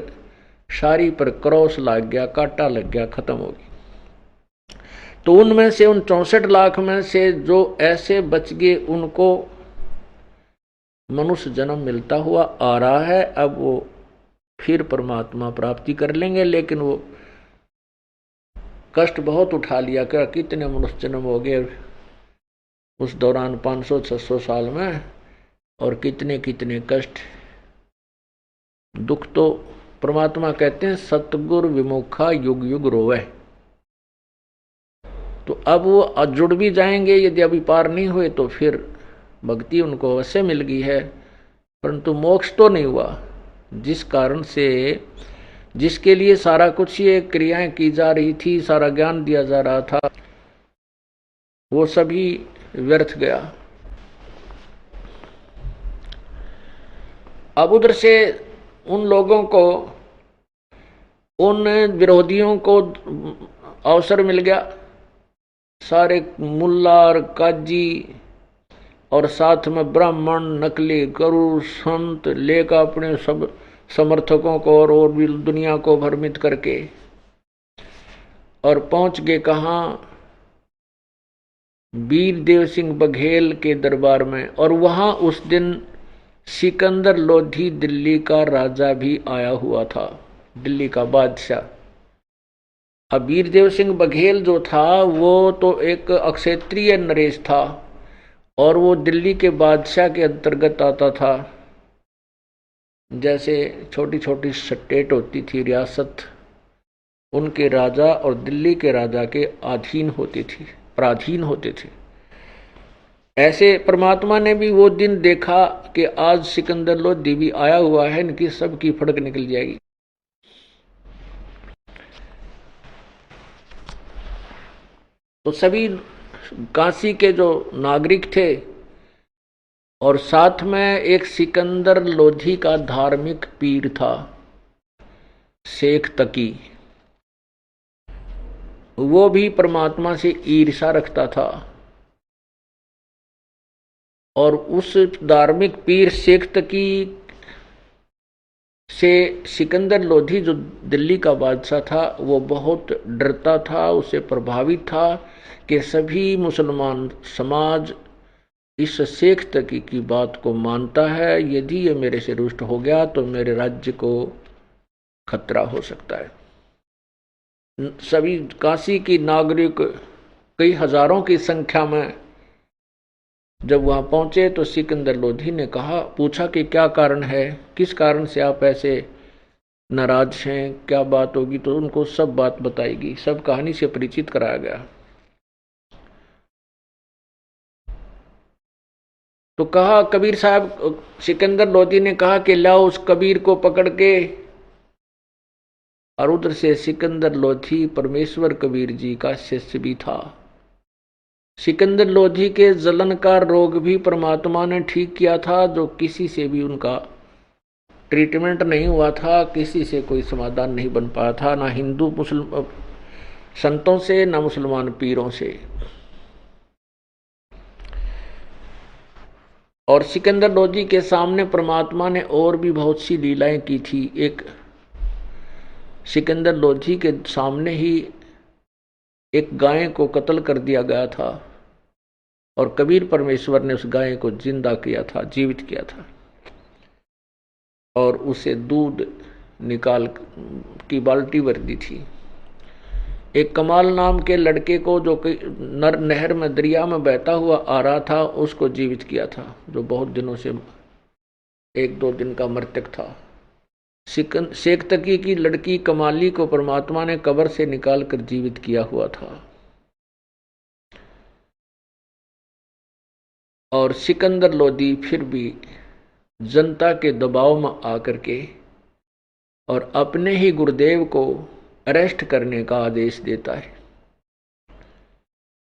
सारी पर क्रॉस लग गया, कांटा लग गया, खत्म हो गई। तो उनमें से उन 64 लाख में से जो ऐसे बच गए उनको मनुष्य जन्म मिलता हुआ आ रहा है। अब वो फिर परमात्मा प्राप्ति कर लेंगे, लेकिन वो कष्ट बहुत उठा लिया। क्या कितने मनुष्य जन्म हो गए उस दौरान 500-600 साल में, और कितने कितने कष्ट दुख। तो परमात्मा कहते हैं सतगुर विमुखा युग युग रोवे। तो अब वो जुड़ भी जाएंगे, यदि अभी पार नहीं हुए तो फिर भक्ति उनको अवश्य मिल गई है। परंतु मोक्ष तो नहीं हुआ। जिस कारण से, जिसके लिए सारा कुछ ये क्रियाएं की जा रही थी, सारा ज्ञान दिया जा रहा था, वो सभी व्यर्थ गया। अब उधर से उन लोगों को, उन विरोधियों को अवसर मिल गया। सारे मुल्ला और काजी और साथ में ब्राह्मण, नकली गुरु, संत लेकर अपने सब समर्थकों को और भी दुनिया को भ्रमित करके और पहुंच गए कहाँ, वीर देव सिंह बघेल के दरबार में। और वहां उस दिन सिकंदर लोधी दिल्ली का राजा भी आया हुआ था, दिल्ली का बादशाह। अब वीरदेव सिंह बघेल जो था वो तो एक क्षत्रिय नरेश था और वो दिल्ली के बादशाह के अंतर्गत आता था। जैसे छोटी छोटी स्टेट होती थी, रियासत, उनके राजा और दिल्ली के राजा के अधीन होती थी, पराधीन होते थे। ऐसे परमात्मा ने भी वो दिन देखा कि आज सिकंदर लोधी भी आया हुआ है, इनकी सबकी फड़क निकल जाएगी। तो सभी काशी के जो नागरिक थे और साथ में एक सिकंदर लोधी का धार्मिक पीर था, शेख तकी, वो भी परमात्मा से ईर्ष्या रखता था। और उस धार्मिक पीर शेख तकी से सिकंदर लोधी जो दिल्ली का बादशाह था वो बहुत डरता था, उससे प्रभावित था कि सभी मुसलमान समाज इस शेख तकी की बात को मानता है, यदि ये मेरे से रुष्ट हो गया तो मेरे राज्य को खतरा हो सकता है। सभी काशी की नागरिक कई हजारों की संख्या में जब वहां पहुंचे तो सिकंदर लोधी ने कहा, पूछा कि क्या कारण है, किस कारण से आप ऐसे नाराज हैं, क्या बात होगी। तो उनको सब बात बताएगी, सब कहानी से परिचित कराया गया। तो कहा कबीर साहब, सिकंदर लोधी ने कहा कि लाओ उस कबीर को पकड़ के। और उधर से सिकंदर लोधी परमेश्वर कबीर जी का शिष्य भी था। सिकंदर लोधी के जलन का रोग भी परमात्मा ने ठीक किया था, जो किसी से भी उनका ट्रीटमेंट नहीं हुआ था, किसी से कोई समाधान नहीं बन पाया था, ना हिंदू मुसलमान संतों से, ना मुसलमान पीरों से। और सिकंदर लोधी के सामने परमात्मा ने और भी बहुत सी लीलाएं की थी। एक सिकंदर लोधी के सामने ही एक गाय को कत्ल कर दिया गया था और कबीर परमेश्वर ने उस गाय को जिंदा किया था, जीवित किया था और उसे दूध निकाल की बाल्टी भर दी थी। एक कमाल नाम के लड़के को जो नहर में, दरिया में बहता हुआ आ रहा था, उसको जीवित किया था, जो बहुत दिनों से 1-2 दिन का मृतक था। शेख तकी की लड़की कमाली को परमात्मा ने कब्र से निकाल कर जीवित किया हुआ था। और सिकंदर लोधी फिर भी जनता के दबाव में आकर के और अपने ही गुरुदेव को अरेस्ट करने का आदेश देता है।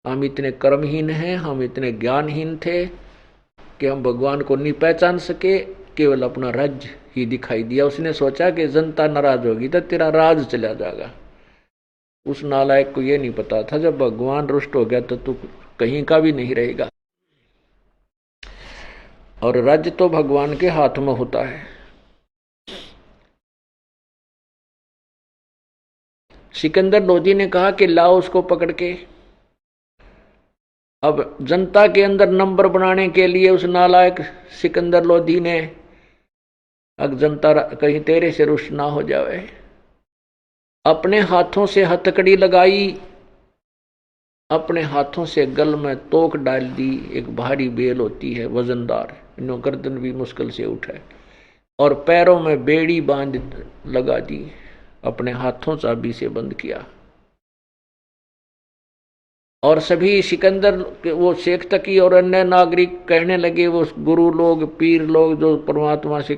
हम इतने कर्महीन हैं, हम इतने ज्ञानहीन थे कि हम भगवान को नहीं पहचान सके, केवल अपना राज्य ही दिखाई दिया। उसने सोचा कि जनता नाराज होगी तो तेरा राज चला जाएगा। उस नालायक को यह नहीं पता था जब भगवान रुष्ट हो गया तो तू कहीं का भी नहीं रहेगा, और राज्य तो भगवान के हाथ में होता है। सिकंदर लोधी ने कहा कि लाओ उसको पकड़ के। अब जनता के अंदर नंबर बनाने के लिए उस नालायक सिकंदर लोधी ने, अब जनता कहीं तेरे से रुष्ट ना हो जाए, अपने हाथों से हथकड़ी लगाई, अपने हाथों से गल में तोक डाल दी। एक भारी बेल होती है वजनदार, इन्हों गर्दन भी मुश्किल से उठे, और पैरों में बेड़ी बांध लगा दी, अपने हाथों चाबी से बंद किया। और सभी सिकंदर वो शेख तकी और अन्य नागरिक कहने लगे, वो गुरु लोग पीर लोग जो परमात्मा से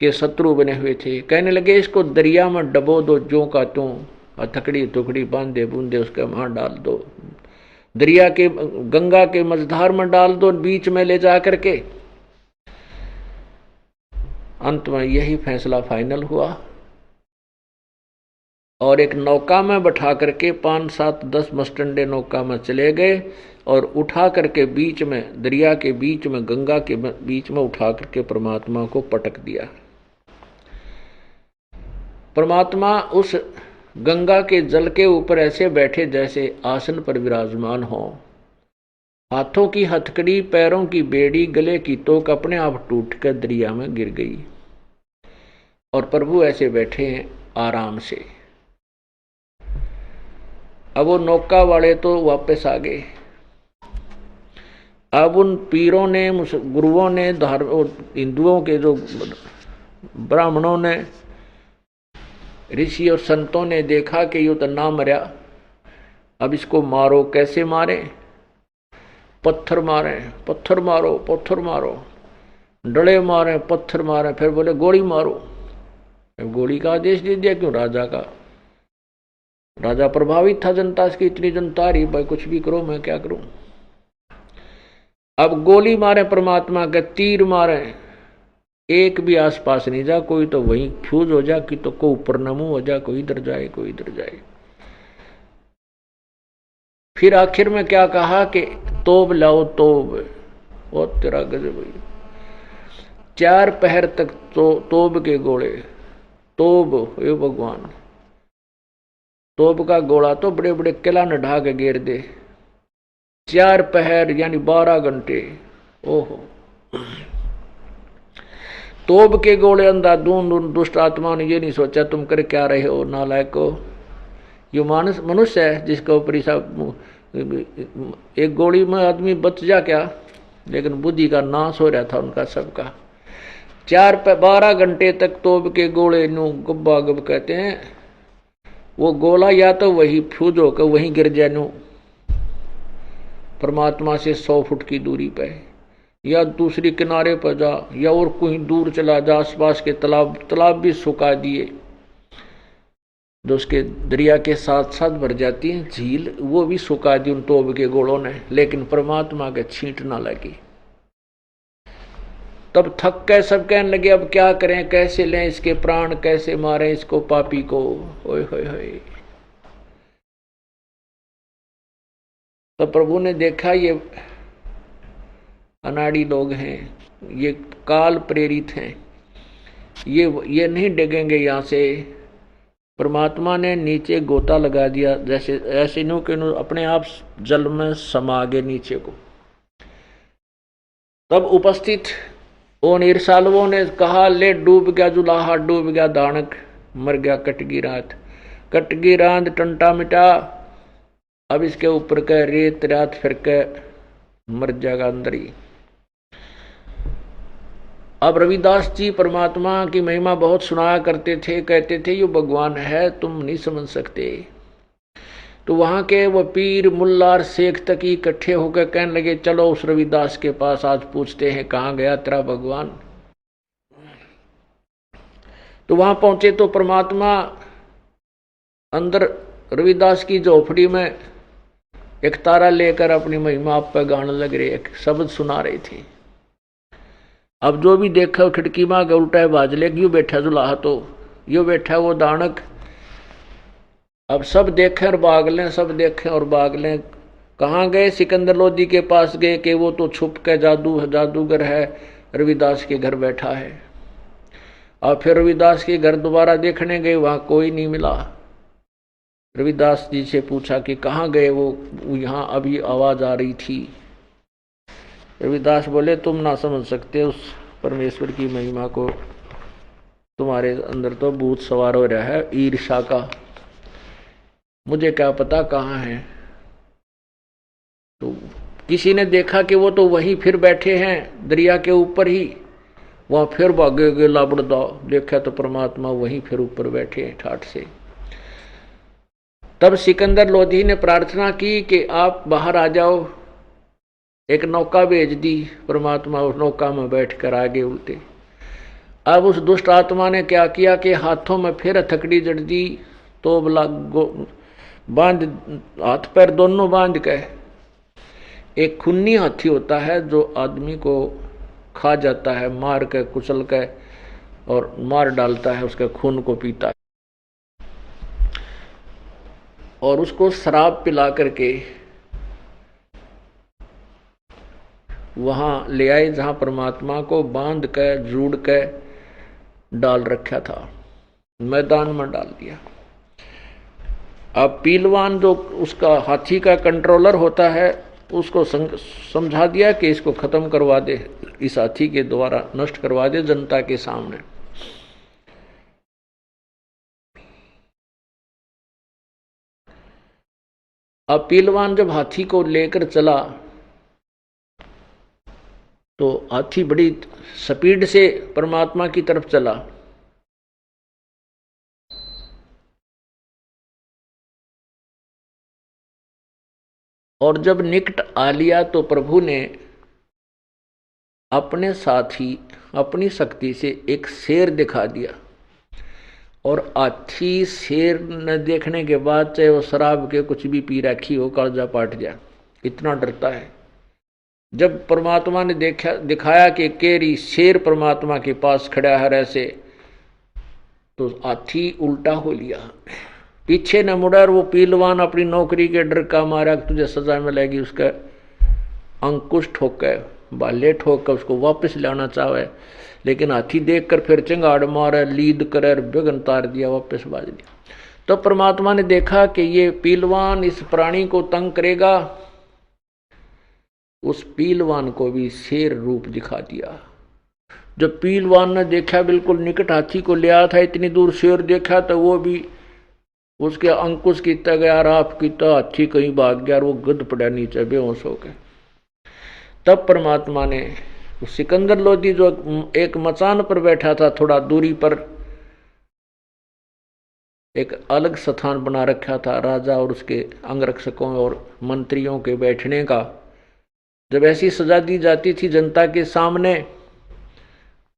के शत्रु बने हुए थे, कहने लगे इसको दरिया में डबो दो, जो का त्यों, हथकड़ी टुकड़ी बांधे बूंदे उसके वहां डाल दो, दरिया के गंगा के मझधार में डाल दो, बीच में ले जा करके। अंत में यही फैसला फाइनल हुआ और एक नौका में बैठा करके 5, 7, 10 मस्टंडे नौका में चले गए और उठा करके बीच में, दरिया के बीच में, गंगा के बीच में उठा करके परमात्मा को पटक दिया। परमात्मा उस गंगा के जल के ऊपर ऐसे बैठे जैसे आसन पर विराजमान हो, हाथों की हथकड़ी, पैरों की बेड़ी, गले की तोक अपने आप टूटकर दरिया में गिर गई और प्रभु ऐसे बैठे हैं आराम से। अब वो नौका वाले तो वापस आ गए। अब उन पीरों ने, गुरुओं ने, हिंदुओं के जो ब्राह्मणों ने, ऋषि और संतों ने देखा कि ये तो ना मरा, अब इसको मारो। कैसे मारे? पत्थर मारे, पत्थर मारो, पत्थर मारो, डले मारे, पत्थर मारे, फिर बोले गोली मारो। गोली का आदेश दे दिया। क्यों? राजा का। राजा प्रभावित था जनता से, इतनी जनता रही, भाई कुछ भी करो, मैं क्या करूं। अब गोली मारे परमात्मा के, तीर मारे, एक भी आसपास नहीं जा, कोई तो वहीं फ्यूज हो जा, कि तो को ऊपर नमू हो जा, कोई इधर जाए, कोई इधर जाए। फिर आखिर में क्या कहा कि तोब लाओ, तोब। ओ तेरा गजब। 4 पहर तक तोब के गोले, तोब, हे भगवान। तोब का गोला तो बड़े बड़े किला न ढा के घेर दे। 4 पहर यानी 12 घंटे। ओहो। तोब के गोले अंधाधुंध दुष्ट आत्मा ने ये नहीं सोचा तुम कर क्या रहे हो नालायक को। ये मानस मनुष्य है जिसके ऊपर एक गोली में आदमी बच जा क्या, लेकिन बुद्धि का नाश हो रहा था उनका सबका। 12 घंटे तक तोब के गोले नु गुब्बा गुब कहते हैं। वो गोला या तो वही फ्यूज होकर वहीं गिर जाए नु परमात्मा से 100 फुट की दूरी पे, या दूसरी किनारे पर जा, या और कहीं दूर चला जा। आसपास के तालाब भी सुखा दिए जो उसके दरिया के साथ साथ भर जाती हैं, झील, वो भी सुखा दी उन तोब के गोलों ने, लेकिन परमात्मा के छींट ना लगी। तब थक के सब कहने लगे अब क्या करें, कैसे लें इसके प्राण, कैसे मारें इसको पापी को। ओए होए होए। तो प्रभु ने देखा ये अनाड़ी लोग हैं, ये काल प्रेरित हैं, ये नहीं डिगेंगे यहां से। परमात्मा ने नीचे गोता लगा दिया, जैसे ऐसे नो के नो अपने आप जल में समा गए नीचे को। तब उपस्थित उन ईर्षालुओं ने कहा ले डूब गया जुलाहा, डूब गया दानक, मर गया कटगी रात, कटगी रात टंटा मिटा। अब इसके ऊपर का रेत रात फिर के मर जाएगा अंदर ही। अब रविदास जी परमात्मा की महिमा बहुत सुनाया करते थे, कहते थे ये भगवान है, तुम नहीं समझ सकते। तो वहां के वो पीर मुल्लार शेख तक इकट्ठे होकर कहने लगे चलो उस रविदास के पास आज पूछते हैं कहाँ गया तेरा भगवान। तो वहां पहुंचे तो परमात्मा अंदर रविदास की झोपड़ी में एक तारा लेकर अपनी महिमा आप पर गाने लग रहे, एक शब्द सुना रहे थे। अब जो भी देखा खिड़की में आगे उल्टा है बाजले, यूं बैठा जुलाहा, तो यूं बैठा वो दानक। अब सब देखें और भाग लें, सब देखें और भाग लें। कहाँ गए? सिकंदर लोधी के पास गए कि वो तो छुप के जादूगर है, रविदास के घर बैठा है। और फिर रविदास के घर दोबारा देखने गए, वहां कोई नहीं मिला। रविदास जी से पूछा कि कहाँ गए वो, यहाँ अभी आवाज आ रही थी। रविदास बोले तुम ना समझ सकते उस परमेश्वर की महिमा को, तुम्हारे अंदर तो भूत सवार हो रहा है ईर्षा का, मुझे क्या पता कहाँ है। तो किसी ने देखा कि वो तो वहीं फिर बैठे हैं दरिया के ऊपर ही, वहां फिर भागे गए लाबड़दा, देखा तो परमात्मा वहीं फिर ऊपर बैठे हैं ठाठ से। तब सिकंदर लोधी ने प्रार्थना की कि आप बाहर आ जाओ। एक नौका भेज दी परमात्मा, उस नौका में बैठकर आगे उल्टे। अब उस दुष्ट आत्मा ने क्या किया कि हाथों में फिर हथकड़ी जड़ दी, तो बांध, हाथ पैर दोनों बांध के। एक खूनी हाथी होता है जो आदमी को खा जाता है, मार के कुचल के और मार डालता है, उसके खून को पीता है और उसको शराब पिला करके वहां ले आए जहां परमात्मा को बांध के जूड़ के डाल रखा था, मैदान में डाल दिया। अब पीलवान जो उसका हाथी का कंट्रोलर होता है उसको समझा दिया कि इसको खत्म करवा दे, इस हाथी के द्वारा नष्ट करवा दे जनता के सामने। अब पीलवान जब हाथी को लेकर चला तो हाथी बड़ी स्पीड से परमात्मा की तरफ चला। और जब निकट आ लिया तो प्रभु ने अपने साथ ही अपनी शक्ति से एक शेर दिखा दिया। और हाथी शेर न देखने के बाद चाहे वो शराब के कुछ भी पी रखी हो, कालजा पाट जाए, इतना डरता है। जब परमात्मा ने दिखाया कि केरी शेर परमात्मा के पास खड़ा है ऐसे, तो हाथी उल्टा हो लिया, पीछे न मुड़ा। और वो पीलवान अपनी नौकरी के डर का मारा तुझे सजा मिलेगी, उसका अंकुश ठोक के, बाले ठोक कर उसको वापस लाना चाहे, लेकिन हाथी देखकर फिर चिंगाड़ मारा, लीद कर बेगन तार दिया, वापस बाज दिया। तो परमात्मा ने देखा कि ये पीलवान इस प्राणी को तंग करेगा, उस पीलवान को भी शेर रूप दिखा दिया। जब पीलवान ने देखा बिल्कुल निकट हाथी को ले आया था, इतनी दूर शेर देखा तो वो भी उसके अंकुश कीता गया, राफ कीता, हाथी कहीं भाग गया और वो गिद्ध पड़ा नीचे बेहोश हो गए। तब परमात्मा ने सिकंदर लोधी जो एक मचान पर बैठा था, थोड़ा दूरी पर एक अलग स्थान बना रखा था राजा और उसके अंगरक्षकों और मंत्रियों के बैठने का। जब ऐसी सजा दी जाती थी जनता के सामने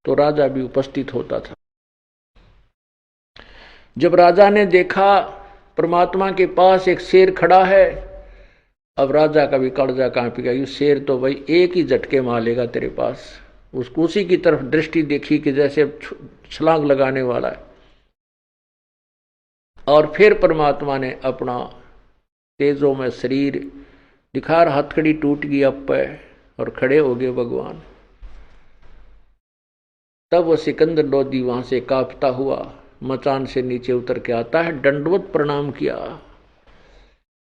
तो राजा भी उपस्थित होता था। जब राजा ने देखा परमात्मा के पास एक शेर खड़ा है, अब राजा का भी कड़जा कांप गया। ये शेर तो भाई एक ही झटके मारेगा तेरे पास। उसको उसी की तरफ दृष्टि देखी कि जैसे छलांग लगाने वाला है। और फिर परमात्मा ने अपना तेजों में शरीर दिखा, हथकड़ी टूट गई अब पे और खड़े हो गए भगवान। तब वो सिकंदर लोधी वहां से कांपता हुआ मचान से नीचे उतर के आता है, दंडवत प्रणाम किया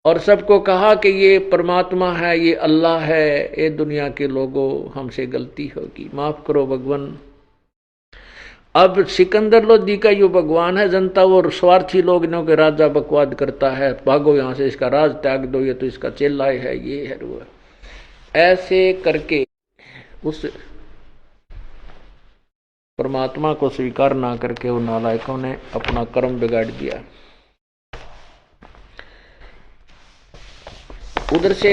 और सबको कहा कि ये परमात्मा है, ये अल्लाह है, ये दुनिया के लोगों हमसे गलती होगी, माफ करो भगवान। अब सिकंदर लोधी का यो भगवान है, जनता वो स्वार्थी लोग इन्हों के राजा बकवाद करता है, भागो यहां से, इसका राज त्याग दो, ये तो इसका चेला है, ये है वो। ऐसे करके उस परमात्मा को स्वीकार ना करके उन नालायकों ने अपना कर्म बिगाड़ दिया। उधर से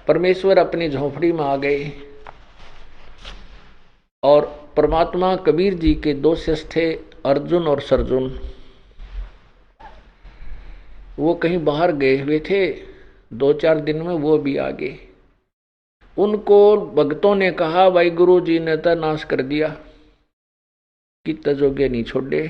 परमेश्वर अपनी झोपड़ी में आ गए और परमात्मा कबीर जी के दो शिष्य थे, अर्जुन और सरजुन। वो कहीं बाहर गए हुए थे, 2-4 दिन में वो भी आ गए। उनको भक्तों ने कहा भाई गुरु जी ने तो नाश कर दिया, कितना जोगे नहीं छोड़े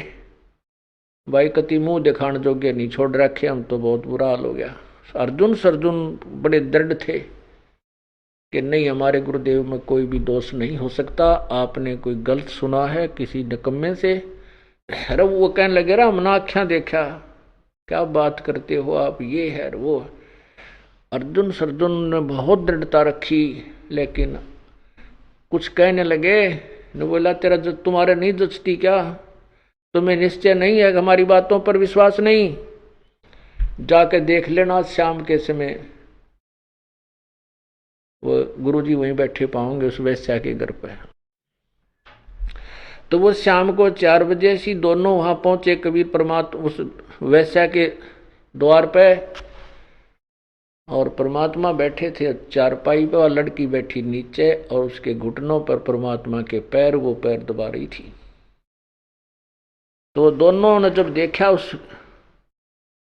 भाई, कति मुंह दिखाने जोगे नहीं छोड़ रखे, हम तो बहुत बुरा हाल हो गया। अर्जुन सरजुन बड़े दृढ़ थे कि नहीं, हमारे गुरुदेव में कोई भी दोष नहीं हो सकता, आपने कोई गलत सुना है किसी निकम्मे से। अरे वो कहने लगे रहा हमने आँखें देखा, क्या बात करते हो आप, ये है वो। अर्जुन सरजुन ने बहुत दृढ़ता रखी, लेकिन कुछ कहने लगे। ने बोला तेरा जो तुम्हारे नहीं जचती क्या, तुम्हें निश्चय नहीं है, हमारी बातों पर विश्वास नहीं, जाके देख लेना शाम के समय वो गुरुजी वहीं बैठे पाओगे उस वैश्या के घर पर। तो वो शाम को 4 बजे से दोनों वहां पहुंचे। कबीर परमात्मा उस वैश्या के द्वार पे, और परमात्मा बैठे थे चारपाई पे और लड़की बैठी नीचे, और उसके घुटनों पर परमात्मा के पैर, वो पैर दबा रही थी। तो दोनों ने जब देखा उस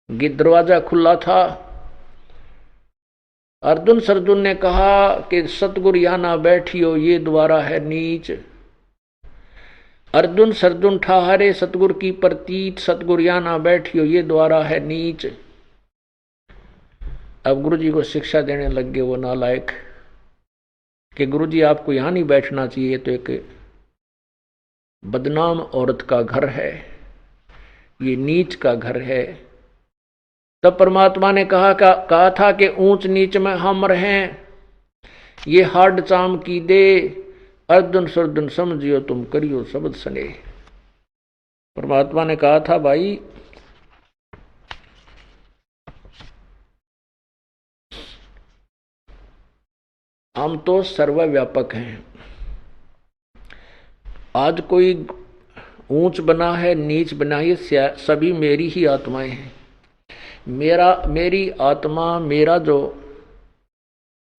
दरवाजा खुला था, अर्जुन सरजुन ने कहा कि सतगुरु यहां ना बैठियो, ये द्वारा है नीच। अर्जुन सरजुन ठहारे सतगुरु की प्रतीत, सतगुरु यहां ना बैठियो, ये द्वारा है नीच। अब गुरु जी को शिक्षा देने लग गए वो नालायक कि गुरु जी आपको यहां नहीं बैठना चाहिए, तो एक बदनाम औरत का घर है, ये नीच का घर है। तब परमात्मा ने कहा था कि ऊंच नीच में हम रहें, ये हाड चाम की दे, अर्जुन सर्जुन समझियो तुम करियो शब्द सने। परमात्मा ने कहा था भाई हम तो सर्वव्यापक हैं। आज कोई ऊंच बना है, नीच बना है, ये सभी मेरी ही आत्माएं हैं। मेरी आत्मा, मेरा जो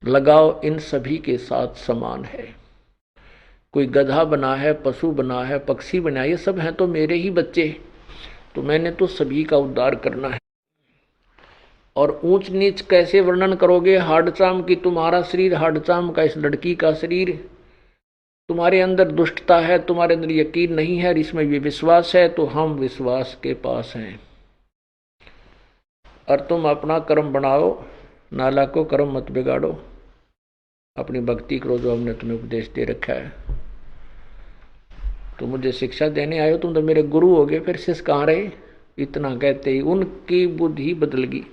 लगाव इन सभी के साथ समान है। कोई गधा बना है, पशु बना है, पक्षी बना है, ये सब हैं तो मेरे ही बच्चे। तो मैंने तो सभी का उद्धार करना है। और ऊंच नीच कैसे वर्णन करोगे? हाडचाम की तुम्हारा शरीर, हाडचाम का इस लड़की का शरीर, तुम्हारे अंदर दुष्टता है, तुम्हारे अंदर यकीन नहीं है, इसमें भी विश्वास है, तो हम विश्वास के पास हैं। और तुम अपना कर्म बनाओ, नाला को कर्म मत बिगाड़ो, अपनी भक्ति करो जो हमने तुम्हें उपदेश दे रखा है। तो मुझे शिक्षा देने आए हो, तुम तो मेरे गुरु हो गए, फिर शिष्य कहाँ रहे? इतना कहते ही उनकी बुद्धि बदल गई।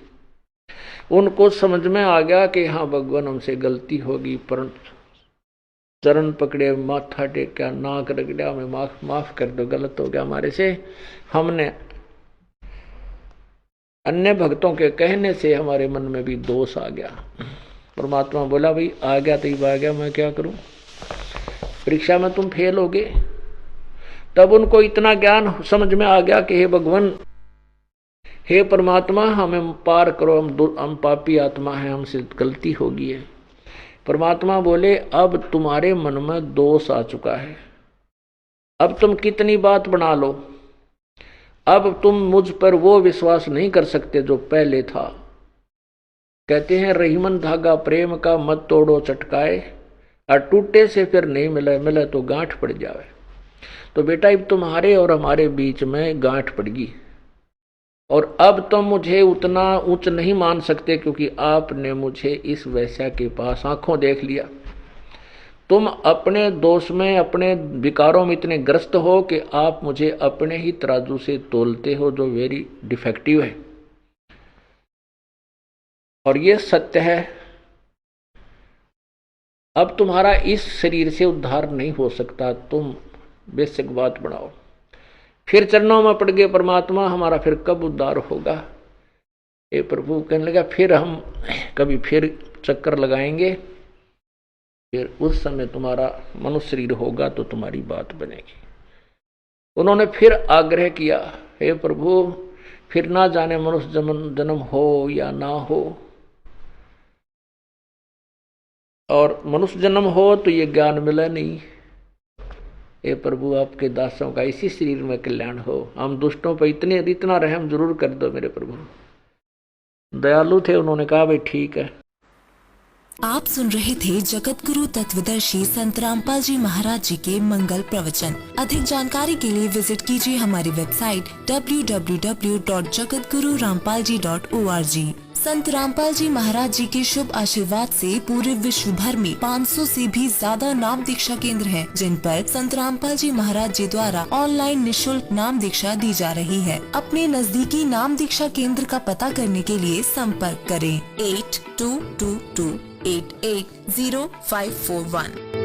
उनको समझ में आ गया कि हाँ भगवान हमसे गलती होगी, पर चरण पकड़े, माथा टेका, नाक रगड़ा, हमें माफ कर दो, गलत हो गया हमारे से। हमने अन्य भक्तों के कहने से हमारे मन में भी दोष आ गया। परमात्मा बोला भाई आ गया तो आ गया, मैं क्या करूं, परीक्षा में तुम फेल होगे। तब उनको इतना ज्ञान समझ में आ गया कि हे भगवान, हे परमात्मा, हमें पार करो, हम पापी आत्मा है, हमसे गलती हो गई है। परमात्मा बोले अब तुम्हारे मन में दोष आ चुका है, अब तुम कितनी बात बना लो, अब तुम मुझ पर वो विश्वास नहीं कर सकते जो पहले था। कहते हैं रहीमन धागा प्रेम का मत तोड़ो चटकाए, और टूटे से फिर नहीं मिले तो गांठ पड़ जावे। तो बेटा अब तुम्हारे और हमारे बीच में गांठ पड़ गई, और अब तुम मुझे उतना ऊंच नहीं मान सकते, क्योंकि आपने मुझे इस वैश्या के पास आंखों देख लिया। तुम अपने दोष में, अपने विकारों में इतने ग्रस्त हो कि आप मुझे अपने ही तराजू से तोलते हो, जो वेरी डिफेक्टिव है। और ये सत्य है। अब तुम्हारा इस शरीर से उद्धार नहीं हो सकता, तुम बेसिक बात बढ़ाओ। फिर चरणों में पड़ गए परमात्मा, हमारा फिर कब उद्धार होगा? ये प्रभु कहने लगा फिर हम कभी फिर चक्कर लगाएंगे, फिर उस समय तुम्हारा मनुष्य शरीर होगा तो तुम्हारी बात बनेगी। उन्होंने फिर आग्रह किया, हे प्रभु फिर ना जाने मनुष्य जन्म हो या ना हो, और मनुष्य जन्म हो तो ये ज्ञान मिला नहीं। हे प्रभु आपके दासों का इसी शरीर में कल्याण हो, हम दुष्टों पर इतना रहम जरूर कर दो मेरे प्रभु। दयालु थे, उन्होंने कहा भाई ठीक है। आप सुन रहे थे जगत गुरु तत्वदर्शी संत रामपाल जी महाराज जी के मंगल प्रवचन। अधिक जानकारी के लिए विजिट कीजिए हमारी वेबसाइट www.jagatgururampalji.org। संत रामपाल जी महाराज जी के शुभ आशीर्वाद से पूरे विश्व भर में 500 से भी ज्यादा नाम दीक्षा केंद्र हैं, जिन पर संत रामपाल जी महाराज जी द्वारा ऑनलाइन निशुल्क नाम दीक्षा दी जा रही है। अपने नजदीकी नाम दीक्षा केंद्र का पता करने के लिए संपर्क करें 8222880541।